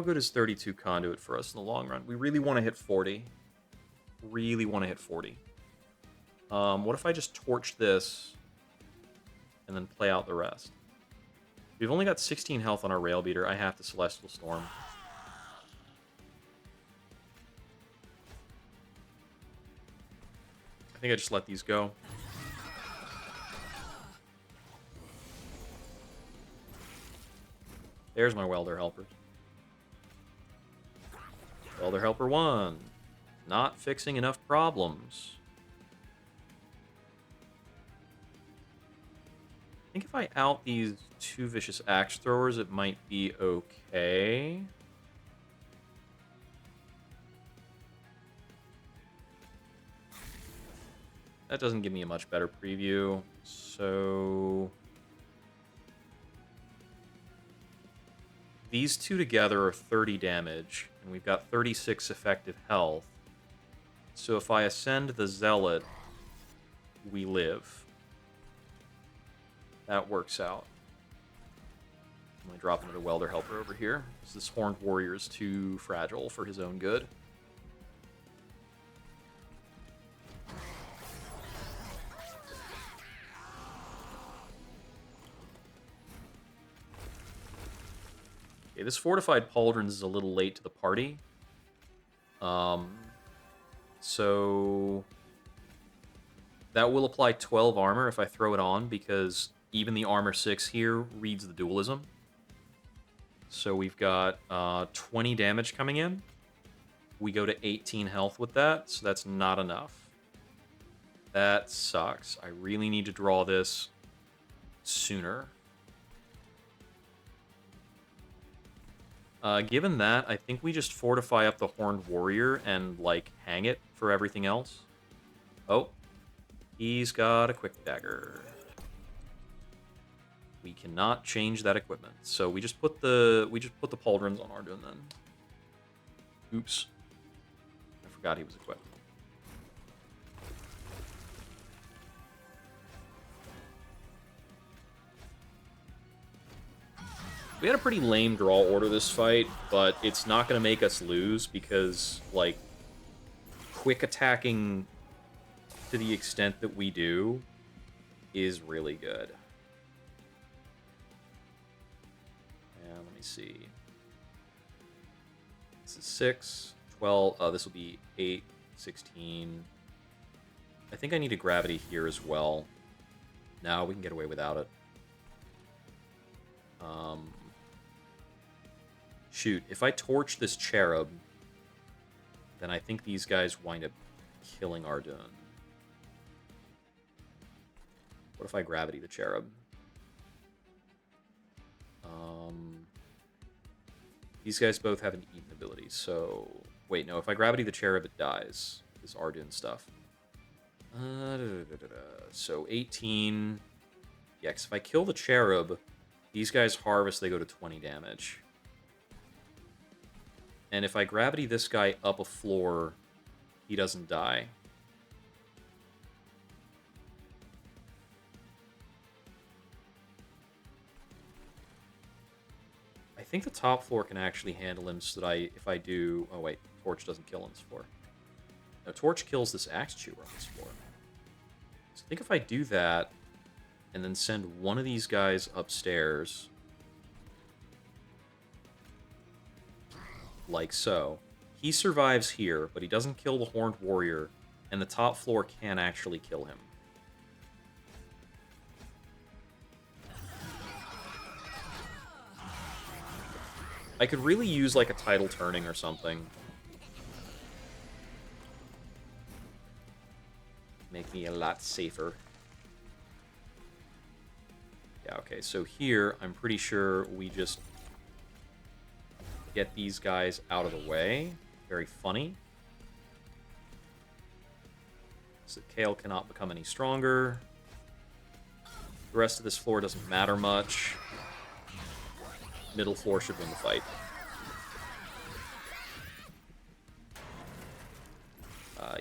good is 32 Conduit for us in the long run? We really want to hit 40. Really want to hit 40. What if I just torch this and then play out the rest? We've only got 16 health on our Rail Beater. I have to Celestial Storm. I think I just let these go. There's my Welder Helpers. Welder Helper 1. Not fixing enough problems. think if I out these 2 Vicious Axe Throwers, it might be okay. That doesn't give me a much better preview, so... These two together are 30 damage, and we've got 36 effective health. So if I ascend the Zealot, we live. That works out. I'm going to drop another Welder Helper over here, because this Horned Warrior is too fragile for his own good. Okay, this Fortified Pauldrons is a little late to the party. So that will apply 12 armor if I throw it on, because even the armor 6 here reads the dualism. So we've got 20 damage coming in. We go to 18 health with that, so that's not enough. That sucks. I really need to draw this sooner. Given that, I think we just fortify up the Horned Warrior and, like, hang it for everything else. Oh, he's got a Quick Dagger. We cannot change that equipment, so we just put the pauldrons on Arjun then. Oops, I forgot he was equipped. We had a pretty lame draw order this fight, but it's not going to make us lose because, like, quick attacking to the extent that we do is really good. And let me see. This is 6, 12, this will be 8, 16. I think I need a gravity here as well. No, we can get away without it. Shoot, if I torch this cherub, then I think these guys wind up killing Ardun. What if I gravity the cherub? These guys both have an even ability, so... Wait, no, if I gravity the cherub, it dies. This Ardun stuff. So 18... Yeah, because if I kill the cherub, these guys harvest, they go to 20 damage. And if I gravity this guy up a floor, he doesn't die. I think the top floor can actually handle him so that if I do... Oh, wait. Torch doesn't kill on this floor. No, Torch kills this Axe Chewer on this floor. So I think if I do that, and then send one of these guys upstairs... like so. He survives here, but he doesn't kill the Horned Warrior, and the top floor can actually kill him. I could really use, like, a tidal turning or something. Make me a lot safer. Yeah, okay, so here, I'm pretty sure we just get these guys out of the way. Very funny. So Kale cannot become any stronger. The rest of this floor doesn't matter much. Middle floor should win the fight.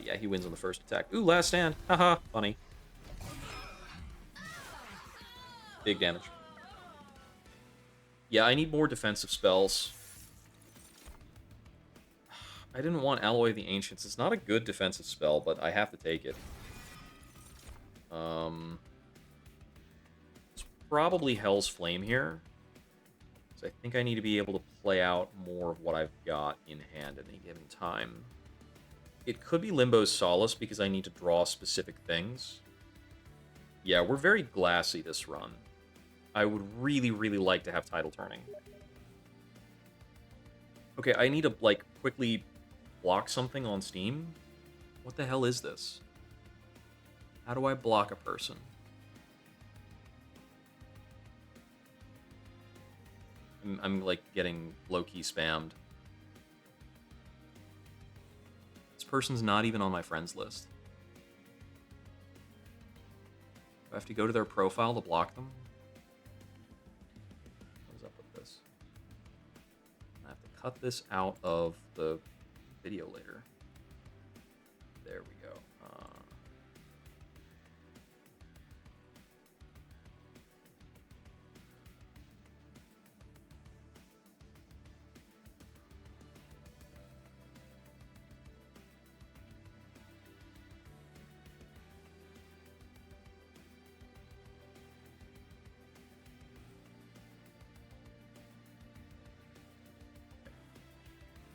Yeah, he wins on the first attack. Ooh, last stand. Haha, funny. Big damage. Yeah, I need more defensive spells. I didn't want Alloy of the Ancients. It's not a good defensive spell, but I have to take it. It's probably Hell's Flame here. So I think I need to be able to play out more of what I've got in hand at any given time. It could be Limbo's Solace because I need to draw specific things. Yeah, we're very glassy this run. I would really, really like to have Tidal Turning. Okay, I need to, like, quickly block something on Steam. What the hell is this? How do I block a person? I'm like getting low-key spammed. This person's not even on my friends list. Do I have to go to their profile to block them? What is up with this? I have to cut this out of the video later. There we go.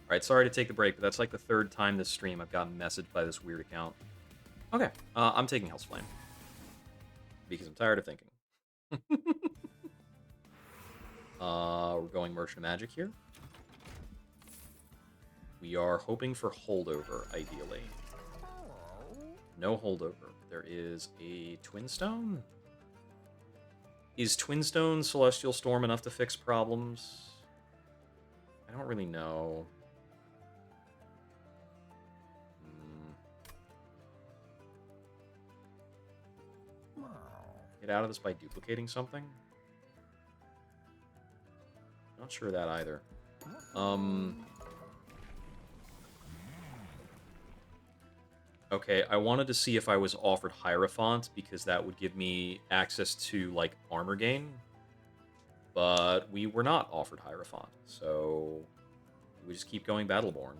Alright, sorry to take the break, but that's like the third time this stream I've gotten messaged by this weird account. Okay, I'm taking Hell's Flame. Because I'm tired of thinking. We're going Merchant of Magic here. We are hoping for holdover, ideally. No holdover. There is a Twin Stone? Is Twin Stone Celestial Storm enough to fix problems? I don't really know. Get out of this by duplicating something? Not sure of that either. Okay, I wanted to see if I was offered Hierophant, because that would give me access to, like, armor gain. But we were not offered Hierophant, so we just keep going Battleborn.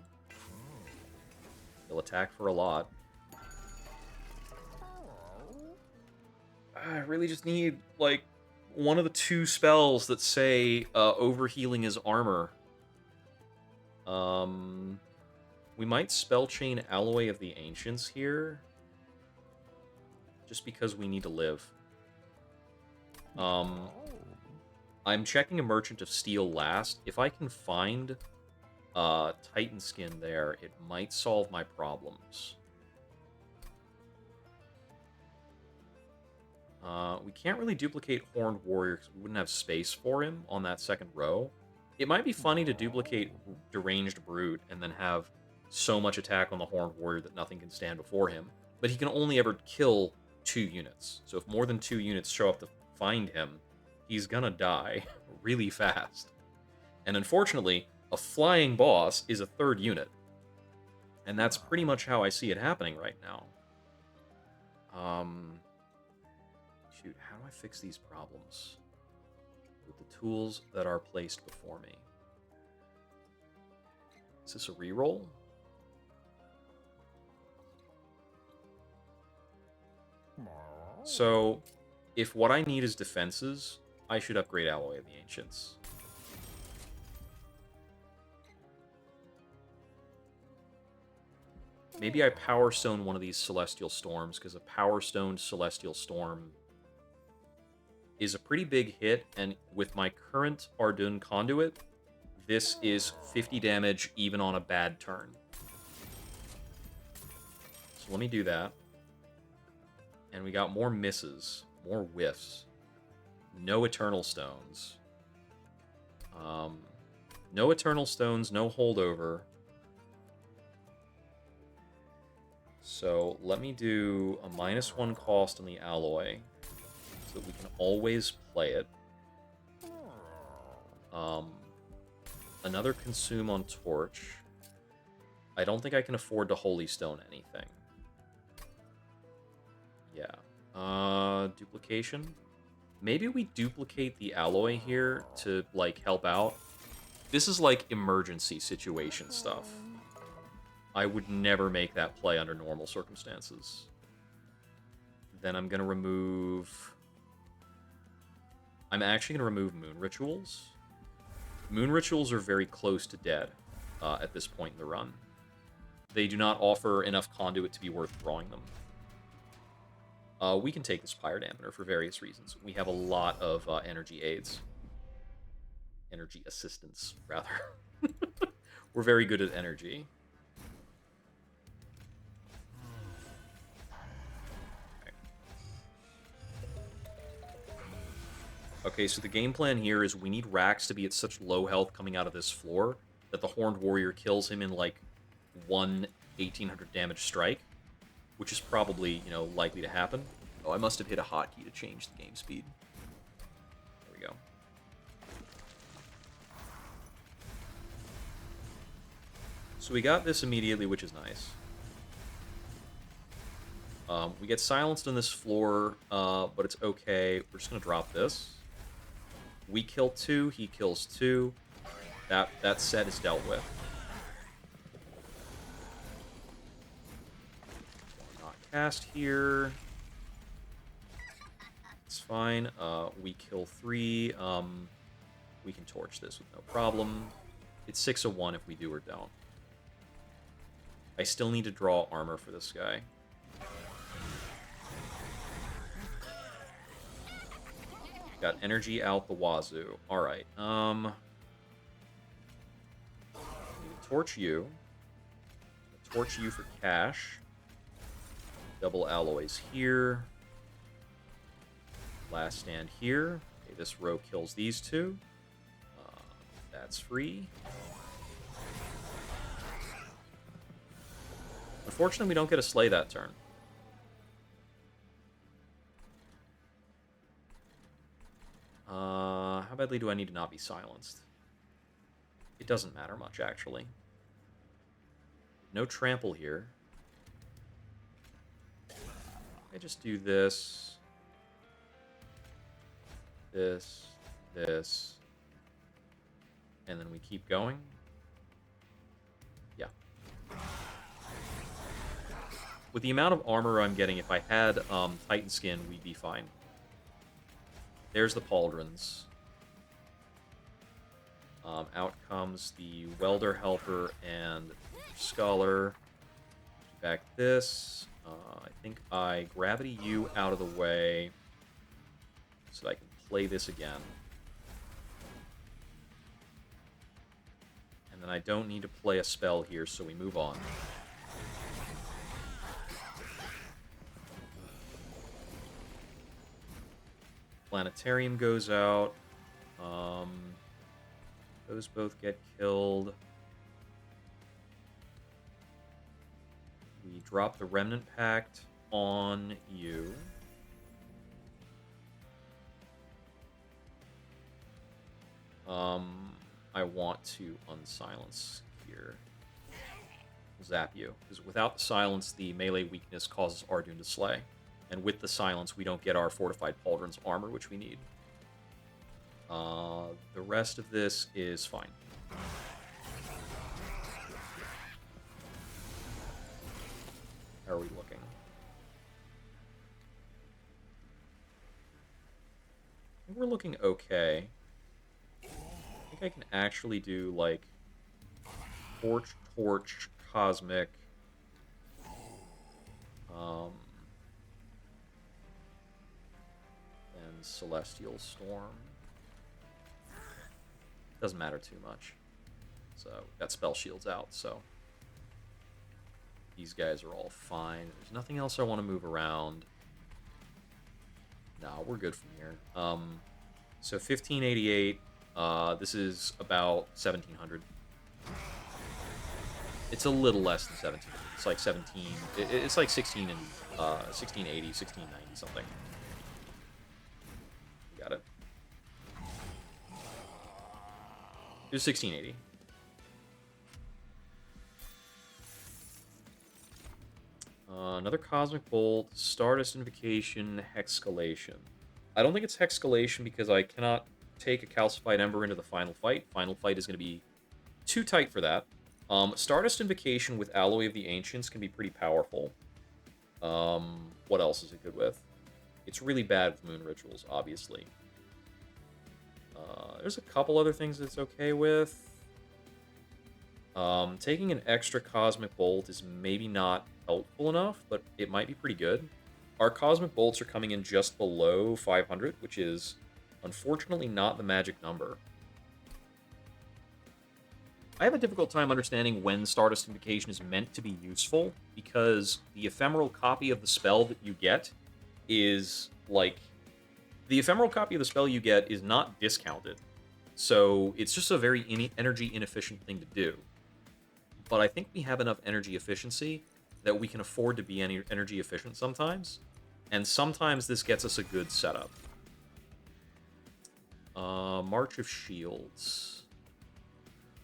He'll attack for a lot. I really just need, like, one of the two spells that say overhealing his armor. We might spell chain Alloy of the Ancients here, just because we need to live. I'm checking a Merchant of Steel last. If I can find Titan Skin there, it might solve my problems. We can't really duplicate Horned Warrior because we wouldn't have space for him on that second row. It might be funny to duplicate Deranged Brute and then have so much attack on the Horned Warrior that nothing can stand before him, but he can only ever kill 2 units. So if more than 2 units show up to find him, he's gonna die really fast. And unfortunately, a flying boss is a 3rd unit. And that's pretty much how I see it happening right now. Shoot, how do I fix these problems with the tools that are placed before me? Is this a reroll? So, if what I need is defenses, I should upgrade Alloy of the Ancients. Maybe I Power Stone one of these Celestial Storms, because a Power Stoned Celestial Storm is a pretty big hit, and with my current Ardun Conduit, this is 50 damage even on a bad turn. So let me do that. And we got more misses, more whiffs. No Eternal Stones. No Eternal Stones, no holdover. So let me do a -1 cost on the alloy, so that we can always play it. Another consume on Torch. I don't think I can afford to Holy Stone anything. Yeah. Duplication. Maybe we duplicate the alloy here to, like, help out. This is, like, emergency situation stuff. I would never make that play under normal circumstances. Then I'm going to remove... I'm actually going to remove Moon Rituals. Moon Rituals are very close to dead at this point in the run. They do not offer enough conduit to be worth drawing them. We can take this Pyre Dampener for various reasons. We have a lot of energy aids. Energy assistance, rather. We're very good at energy. Okay, so the game plan here is we need Rax to be at such low health coming out of this floor that the Horned Warrior kills him in, like, one 1800 damage strike, which is probably, you know, likely to happen. Oh, I must have hit a hotkey to change the game speed. There we go. So we got this immediately, which is nice. We get silenced on this floor, but it's okay. We're just going to drop this. We kill 2, he kills 2. That set is dealt with. Not cast here. It's fine. We kill 3. We can torch this with no problem. It's 6/1 if we do or don't. I still need to draw armor for this guy. Got energy out the wazoo. Alright, torch you. Torch you for cash. Double alloys here. Last stand here. Okay, this row kills these 2. That's free. Unfortunately, we don't get a slay that turn. How badly do I need to not be silenced? It doesn't matter much, actually. No trample here. I just do this. This. This. And then we keep going. Yeah. With the amount of armor I'm getting, if I had Titan Skin, we'd be fine. There's the Pauldrons. Out comes the Welder Helper and Scholar. Back this. I think I Gravity you out of the way so that I can play this again. And then I don't need to play a spell here, so we move on. Planetarium goes out. Those both get killed. We drop the Remnant Pact on you. I want to unsilence here. Zap you. Because without the silence, the melee weakness causes Ardoon to slay. And with the silence, we don't get our Fortified Pauldron's armor, which we need. The rest of this is fine. How are we looking? I think we're looking okay. I think I can actually do, like, Torch, Cosmic, and Celestial Storm. Doesn't matter too much. So, got Spell Shields out, so these guys are all fine. There's nothing else I want to move around. No, we're good from here. So 1588, this is about 1700. It's a little less than 1700. It's like 17. It's like 16 and 1680, 1690 something. Got it. It was 1680. Another Cosmic Bolt, Stardust Invocation, Hexcalation. I don't think it's Hexcalation because I cannot take a Calcified Ember into the final fight. Final fight is going to be too tight for that. Stardust Invocation with Alloy of the Ancients can be pretty powerful. What else is it good with? It's really bad with Moon Rituals, obviously. There's a couple other things it's okay with. Taking an extra Cosmic Bolt is maybe not helpful enough, but it might be pretty good. Our Cosmic Bolts are coming in just below 500, which is unfortunately not the magic number. I have a difficult time understanding when Stardust Invocation is meant to be useful, because the ephemeral copy of the spell that you get is, like, The ephemeral copy of the spell you get is not discounted, so it's just a very energy inefficient thing to do. But I think we have enough energy efficiency that we can afford to be energy efficient sometimes, and sometimes this gets us a good setup. March of Shields.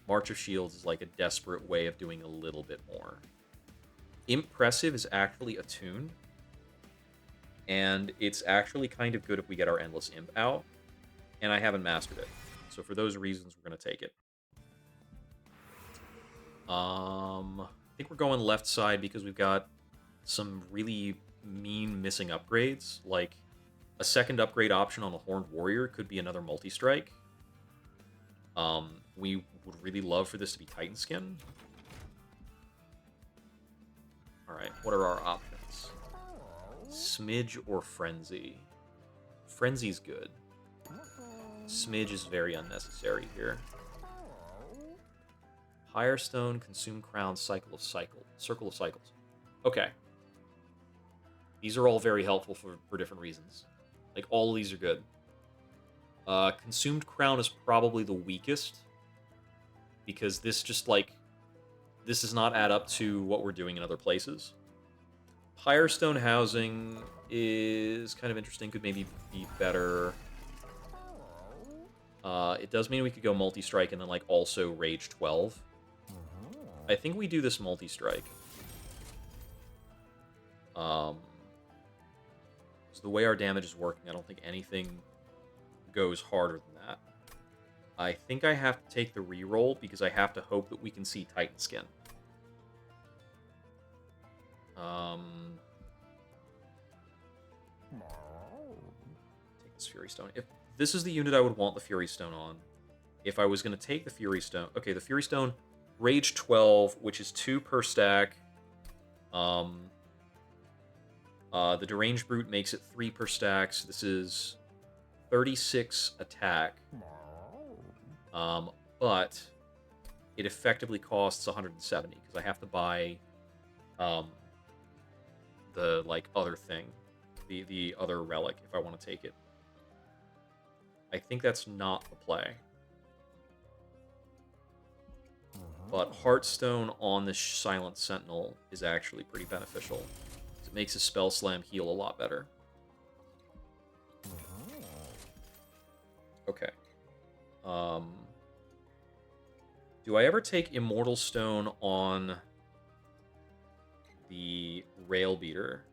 March of Shields is like a desperate way of doing a little bit more. Impressive is actually attuned, and it's actually kind of good if we get our Endless Imp out, and I haven't mastered it. So for those reasons, we're going to take it. I think we're going left side because we've got some really mean missing upgrades. Like, a second upgrade option on a Horned Warrior could be another multi-strike. We would really love for this to be Titan Skin. Alright, what are our options? Smidge or Frenzy? Frenzy's good. Smidge is very unnecessary here. Higher Stone, Consume Crown, Circle of Cycles. Okay. These are all very helpful for different reasons. Like, all of these are good. Consumed Crown is probably the weakest, because this just, like, this does not add up to what we're doing in other places. Higher Stone Housing is kind of interesting, could maybe be better. It does mean we could go multi-strike and then, like, also Rage 12. I think we do this multi-strike. So the way our damage is working, I don't think anything goes harder than that. I think I have to take the reroll because I have to hope that we can see Titan Skin. Take this Fury Stone. If this is the unit I would want the Fury Stone on, if I was going to take the Fury Stone... Okay, the Fury Stone, Rage 12, which is 2 per stack. The Deranged Brute makes it 3 per stack, so this is 36 attack. But it effectively costs 170, because I have to buy the, like, other thing. The other relic, if I want to take it. I think that's not the play. But Heartstone on the Silent Sentinel is actually pretty beneficial. It makes a Spell Slam heal a lot better. Okay. Do I ever take Immortal Stone on the Rail Beater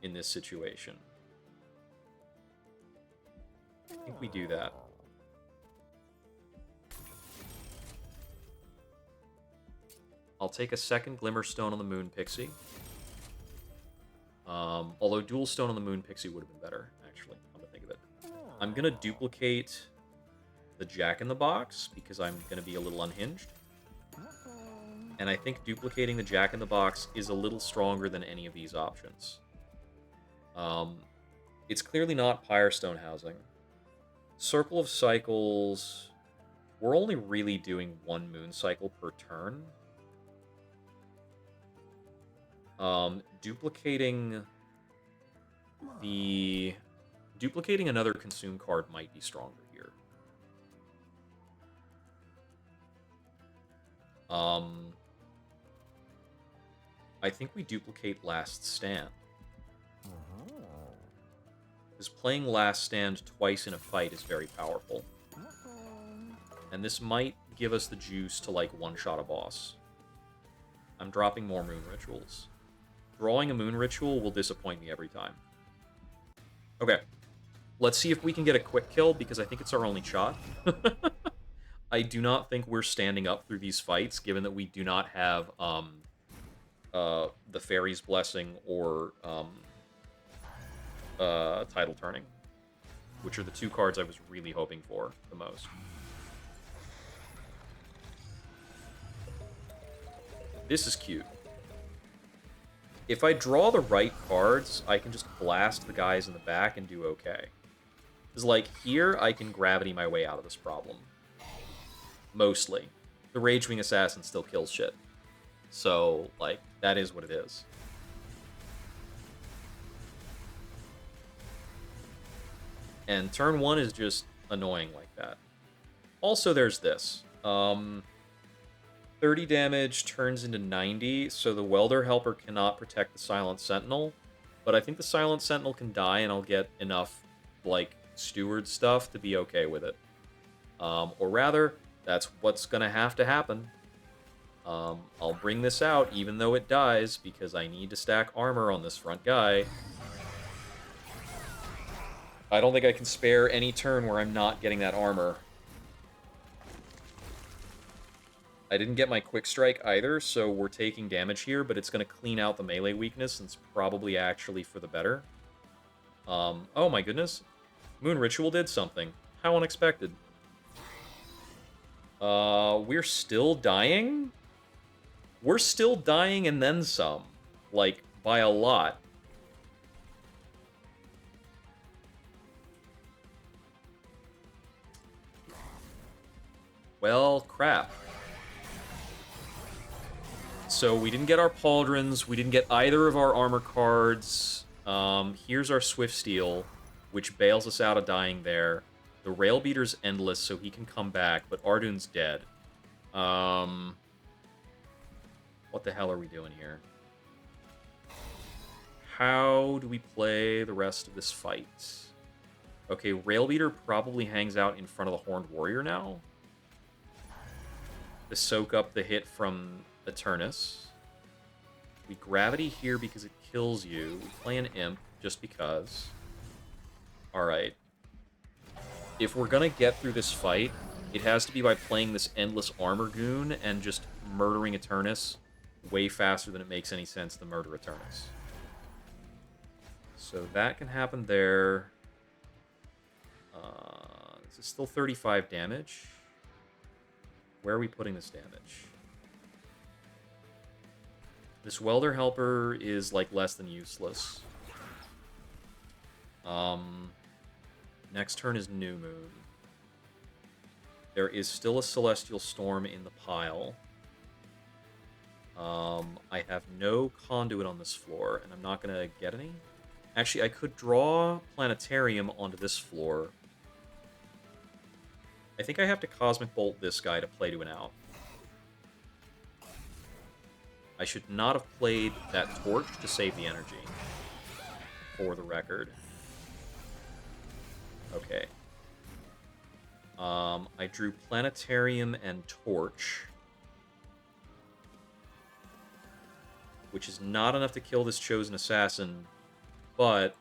in this situation? I think we do that. I'll take a second Glimmerstone on the Moon Pixie. Although Dual Stone on the Moon Pixie would have been better, actually, come to think of it. I'm going to duplicate the Jack-in-the-Box, because I'm going to be a little unhinged. And I think duplicating the Jack-in-the-Box is a little stronger than any of these options. It's clearly not Firestone Housing. Circle of Cycles... We're only really doing 1 moon cycle per turn. Duplicating another Consume card might be stronger here. I think we duplicate Last Stand. Because playing Last Stand twice in a fight is very powerful. And this might give us the juice to, like, one-shot a boss. I'm dropping more Moon Rituals. Drawing a Moon Ritual will disappoint me every time. Okay. Let's see if we can get a quick kill, because I think it's our only shot. I do not think we're standing up through these fights, given that we do not have the Fairy's Blessing or Tidal Turning, which are the 2 cards I was really hoping for the most. This is cute. If I draw the right cards, I can just blast the guys in the back and do okay. Because, like, here, I can gravity my way out of this problem. Mostly. The Ragewing Assassin still kills shit. So, like, that is what it is. And turn 1 is just annoying like that. Also, there's this. 30 damage turns into 90, so the Welder Helper cannot protect the Silent Sentinel. But I think the Silent Sentinel can die, and I'll get enough, like, Steward stuff to be okay with it. Or rather, that's what's going to happen. I'll bring this out, even though it dies, because I need to stack armor on this front guy. I don't think I can spare any turn where I'm not getting that armor. I didn't get my quick strike either, so we're taking damage here, but it's going to clean out the melee weakness, and it's probably actually for the better. Oh my goodness. Moon Ritual did something. How unexpected. We're still dying? We're still dying and then some. Like, by a lot. Well, crap. So we didn't get our pauldrons. We didn't get either of our armor cards. Here's our Swift Steel, which bails us out of dying there. The Rail Beater's endless, so he can come back, but Ardun's dead. What the hell are we doing here? How do we play the rest of this fight? Okay, Rail Beater probably hangs out in front of the Horned Warrior now to soak up the hit from Eternus. We Gravity here because it kills you. We play an Imp just because. Alright. If we're gonna get through this fight, it has to be by playing this endless armor goon and just murdering Eternus way faster than it makes any sense to murder Eternus. So that can happen there. This is still 35 damage. Where are we putting this damage? This Welder Helper is, like, less than useless. Next turn is New Moon. There is still a Celestial Storm in the pile. I have no Conduit on this floor, and I'm not going to get any. Actually, I could draw Planetarium onto this floor. I think I have to Cosmic Bolt this guy to play to an out. I should not have played that Torch to save the energy, for the record. Okay. I drew Planetarium and Torch, which is not enough to kill this Chosen Assassin, but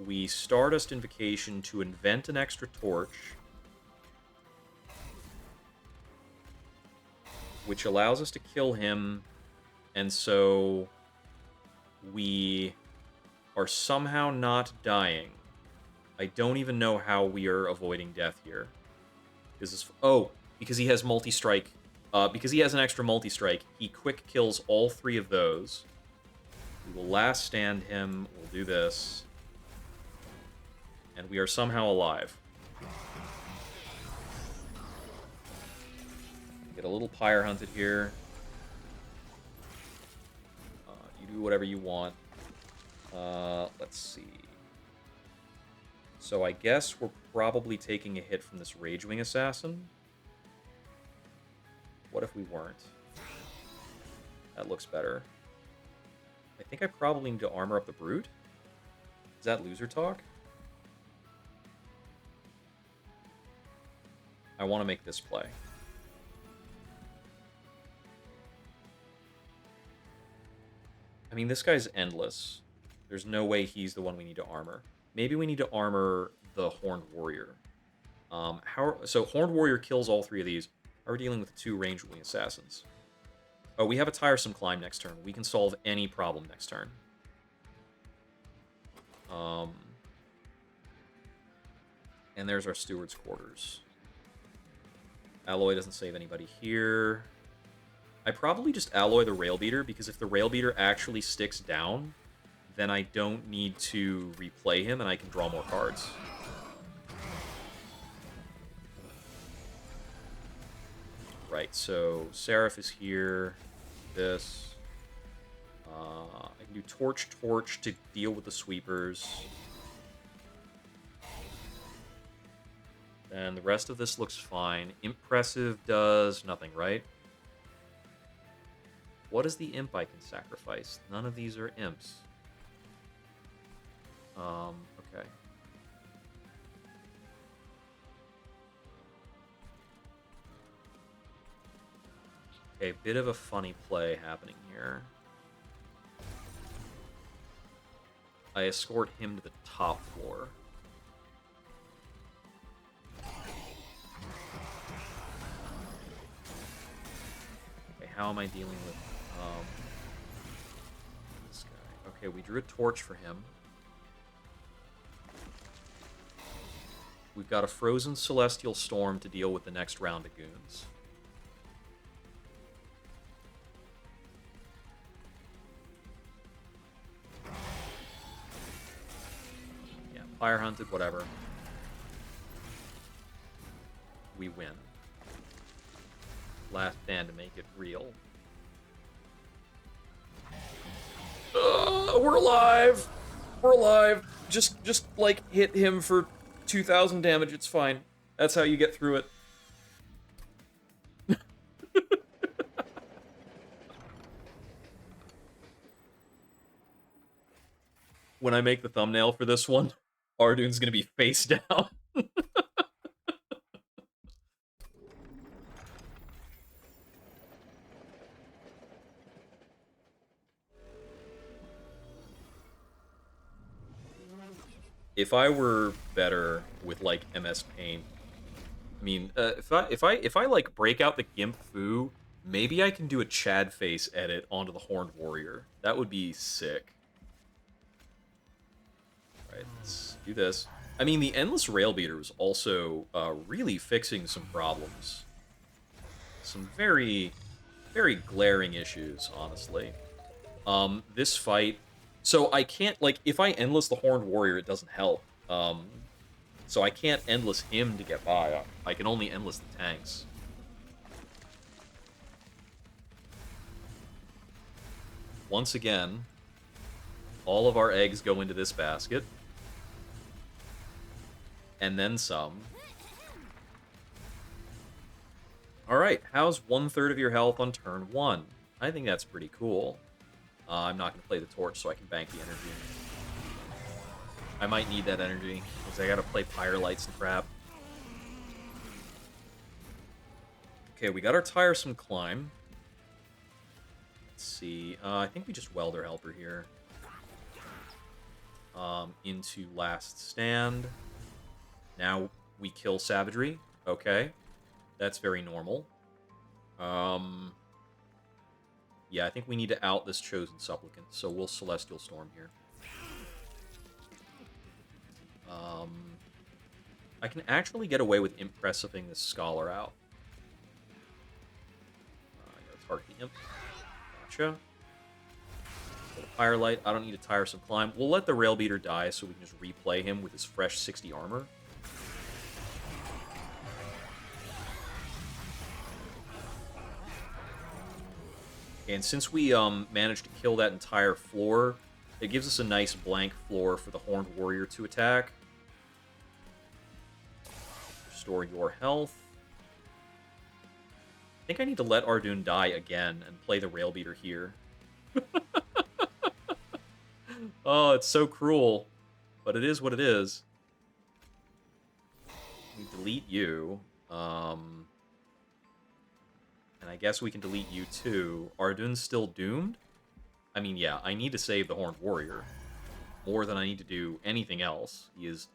we Stardust Invocation to invent an extra Torch, which allows us to kill him, and so we are somehow not dying. I don't even know how we are avoiding death here. Because he has multi-strike. Because he has an extra multi-strike, he quick kills all 3 of those. We will last stand him. We'll do this. And we are somehow alive. Get a little Pyre Hunted here. You do whatever you want. Let's see. So I guess we're probably taking a hit from this Ragewing Assassin. What if we weren't? That looks better. I think I probably need to armor up the Brute. Is that loser talk? I want to make this play. I mean, this guy's endless. There's no way he's the one we need to armor. Maybe we need to armor the Horned Warrior. So Horned Warrior kills all 3 of these. How are we dealing with 2 ranged wing assassins? Oh, we have a Tiresome Climb next turn. We can solve any problem next turn. And there's our Steward's Quarters. Alloy doesn't save anybody here. I probably just alloy the Rail Beater, because if the Rail Beater actually sticks down, then I don't need to replay him, and I can draw more cards. Right, so Seraph is here. This. I can do Torch to deal with the sweepers. And the rest of this looks fine. Impressive does nothing, right? What is the imp I can sacrifice? None of these are imps. Okay. Okay, bit of a funny play happening here. I escort him to the top floor. Okay, how am I dealing with this guy? Okay, we drew a torch for him. We've got a frozen celestial storm to deal with the next round of goons. Yeah, fire hunted, whatever. We win. Last stand to make it real. We're alive! We're alive! Just like, hit him for 2,000 damage, it's fine. That's how you get through it. When I make the thumbnail for this one, Ardune's gonna be face down. If I were better with like MS Paint, I mean, if I like break out the Gimp Foo, maybe I can do a Chad face edit onto the Horned Warrior. That would be sick. All right, let's do this. I mean, the Endless Rail Beater was also really fixing some problems. Some very, very glaring issues, honestly. This fight... So I can't, like, if I Endless the Horned Warrior, it doesn't help. So I can't Endless him to get by. I can only Endless the tanks. Once again, all of our eggs go into this basket. And then some. Alright, how's 1/3 of your health on turn 1? I think that's pretty cool. I'm not going to play the torch so I can bank the energy. I might need that energy, because I gotta play Pyrelights and crap. Okay, we got our tiresome climb. Let's see. I think we just Welder Helper here. Into Last Stand. Now we kill Savagery. Okay. That's very normal. Yeah, I think we need to out this Chosen Supplicant, so we'll Celestial Storm here. I can actually get away with impressiving this Scholar out. I gotta target the Imp. Gotcha. For the Firelight, I don't need a tiresome climb. We'll let the Rail Beater die so we can just replay him with his fresh 60 armor. And since we managed to kill that entire floor, it gives us a nice blank floor for the Horned Warrior to attack. Restore your health. I think I need to let Ardune die again and play the Rail Beater here. Oh, it's so cruel. But it is what it is. We delete you. And I guess we can delete you too. Ardune's still doomed? I mean, yeah, I need to save the Horned Warrior. More than I need to do anything else. He is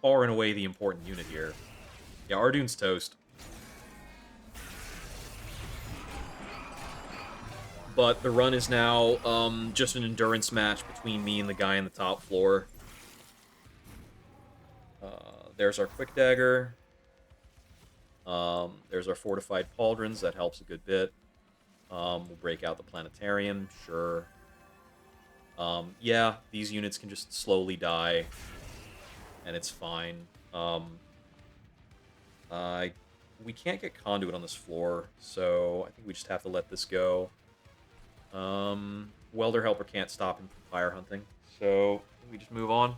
far and away the important unit here. Yeah, Ardune's toast. But the run is now just an endurance match between me and the guy on the top floor. There's our Quick Dagger. There's our Fortified Pauldrons. That helps a good bit. We'll break out the Planetarium. Sure. Yeah, these units can just slowly die. And it's fine. We can't get Conduit on this floor, so I think we just have to let this go. Welder Helper can't stop him from fire hunting, so we just move on.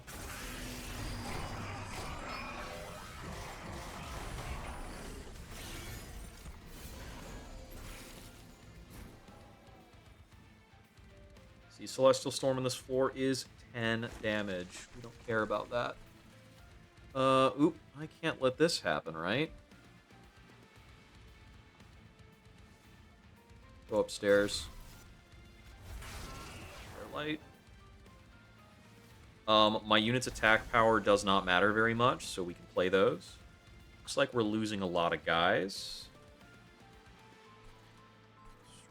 See, Celestial Storm on this floor is 10 damage. We don't care about that. Oop, I can't let this happen, right? Go upstairs. Light. My unit's attack power does not matter very much, so we can play those. Looks like we're losing a lot of guys.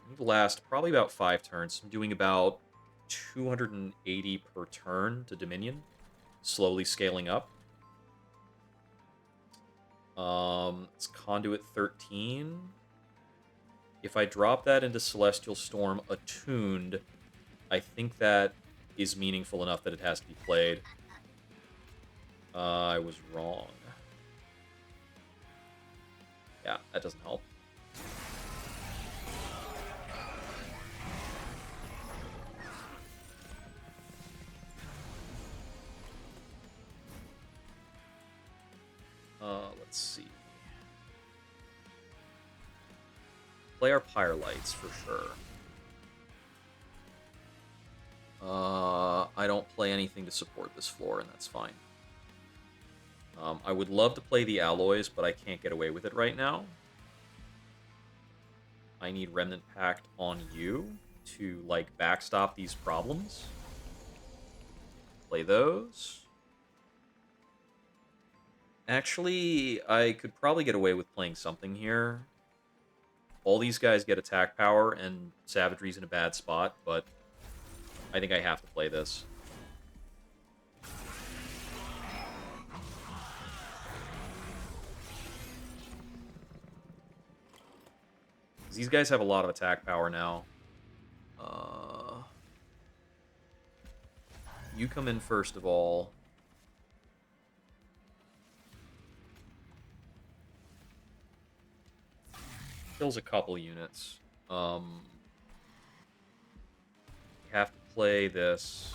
We need to last probably about 5 turns. I'm doing about 280 per turn to Dominion, slowly scaling up. It's Conduit 13. If I drop that into Celestial Storm attuned, I think that is meaningful enough that it has to be played. I was wrong. Yeah, that doesn't help. Let's see. Play our Pyrelights for sure. I don't play anything to support this floor, and that's fine. I would love to play the Alloys, but I can't get away with it right now. I need Remnant Pact on you to, like, backstop these problems. Play those. Actually, I could probably get away with playing something here. All these guys get attack power, and Savagery's in a bad spot, but I think I have to play this. These guys have a lot of attack power now. You come in first of all. Kills a couple units. You have to play this.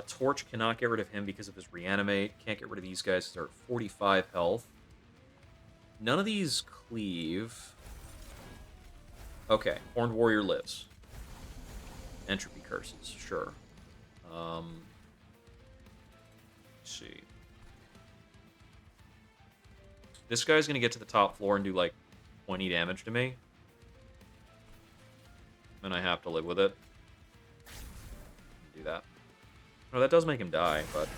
Torch cannot get rid of him because of his reanimate. Can't get rid of these guys because they're at 45 health. None of these cleave. Okay, Horned Warrior lives. Entropy curses, sure. Let's see. This guy's gonna get to the top floor and do like 20 damage to me. And I have to live with it. Do that. No, that does make him die, but...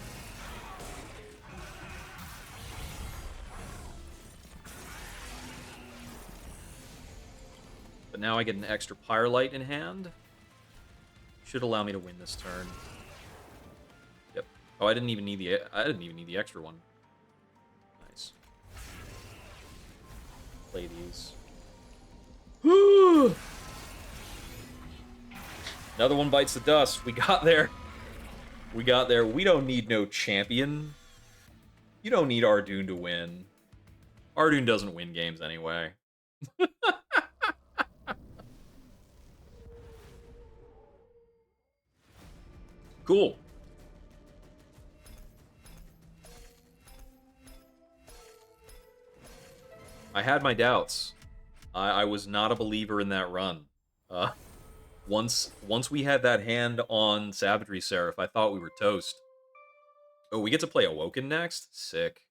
But now I get an extra Pyrelight in hand. Should allow me to win this turn. Yep. Oh, I didn't even need the extra one. Nice. Play these. Another one bites the dust. We got there. We got there. We don't need no champion. You don't need Ardoon to win. Ardoon doesn't win games anyway. Cool. I had my doubts. I was not a believer in that run. Once we had that hand on Savagery Seraph, I thought we were toast. Oh, we get to play Awoken next? Sick.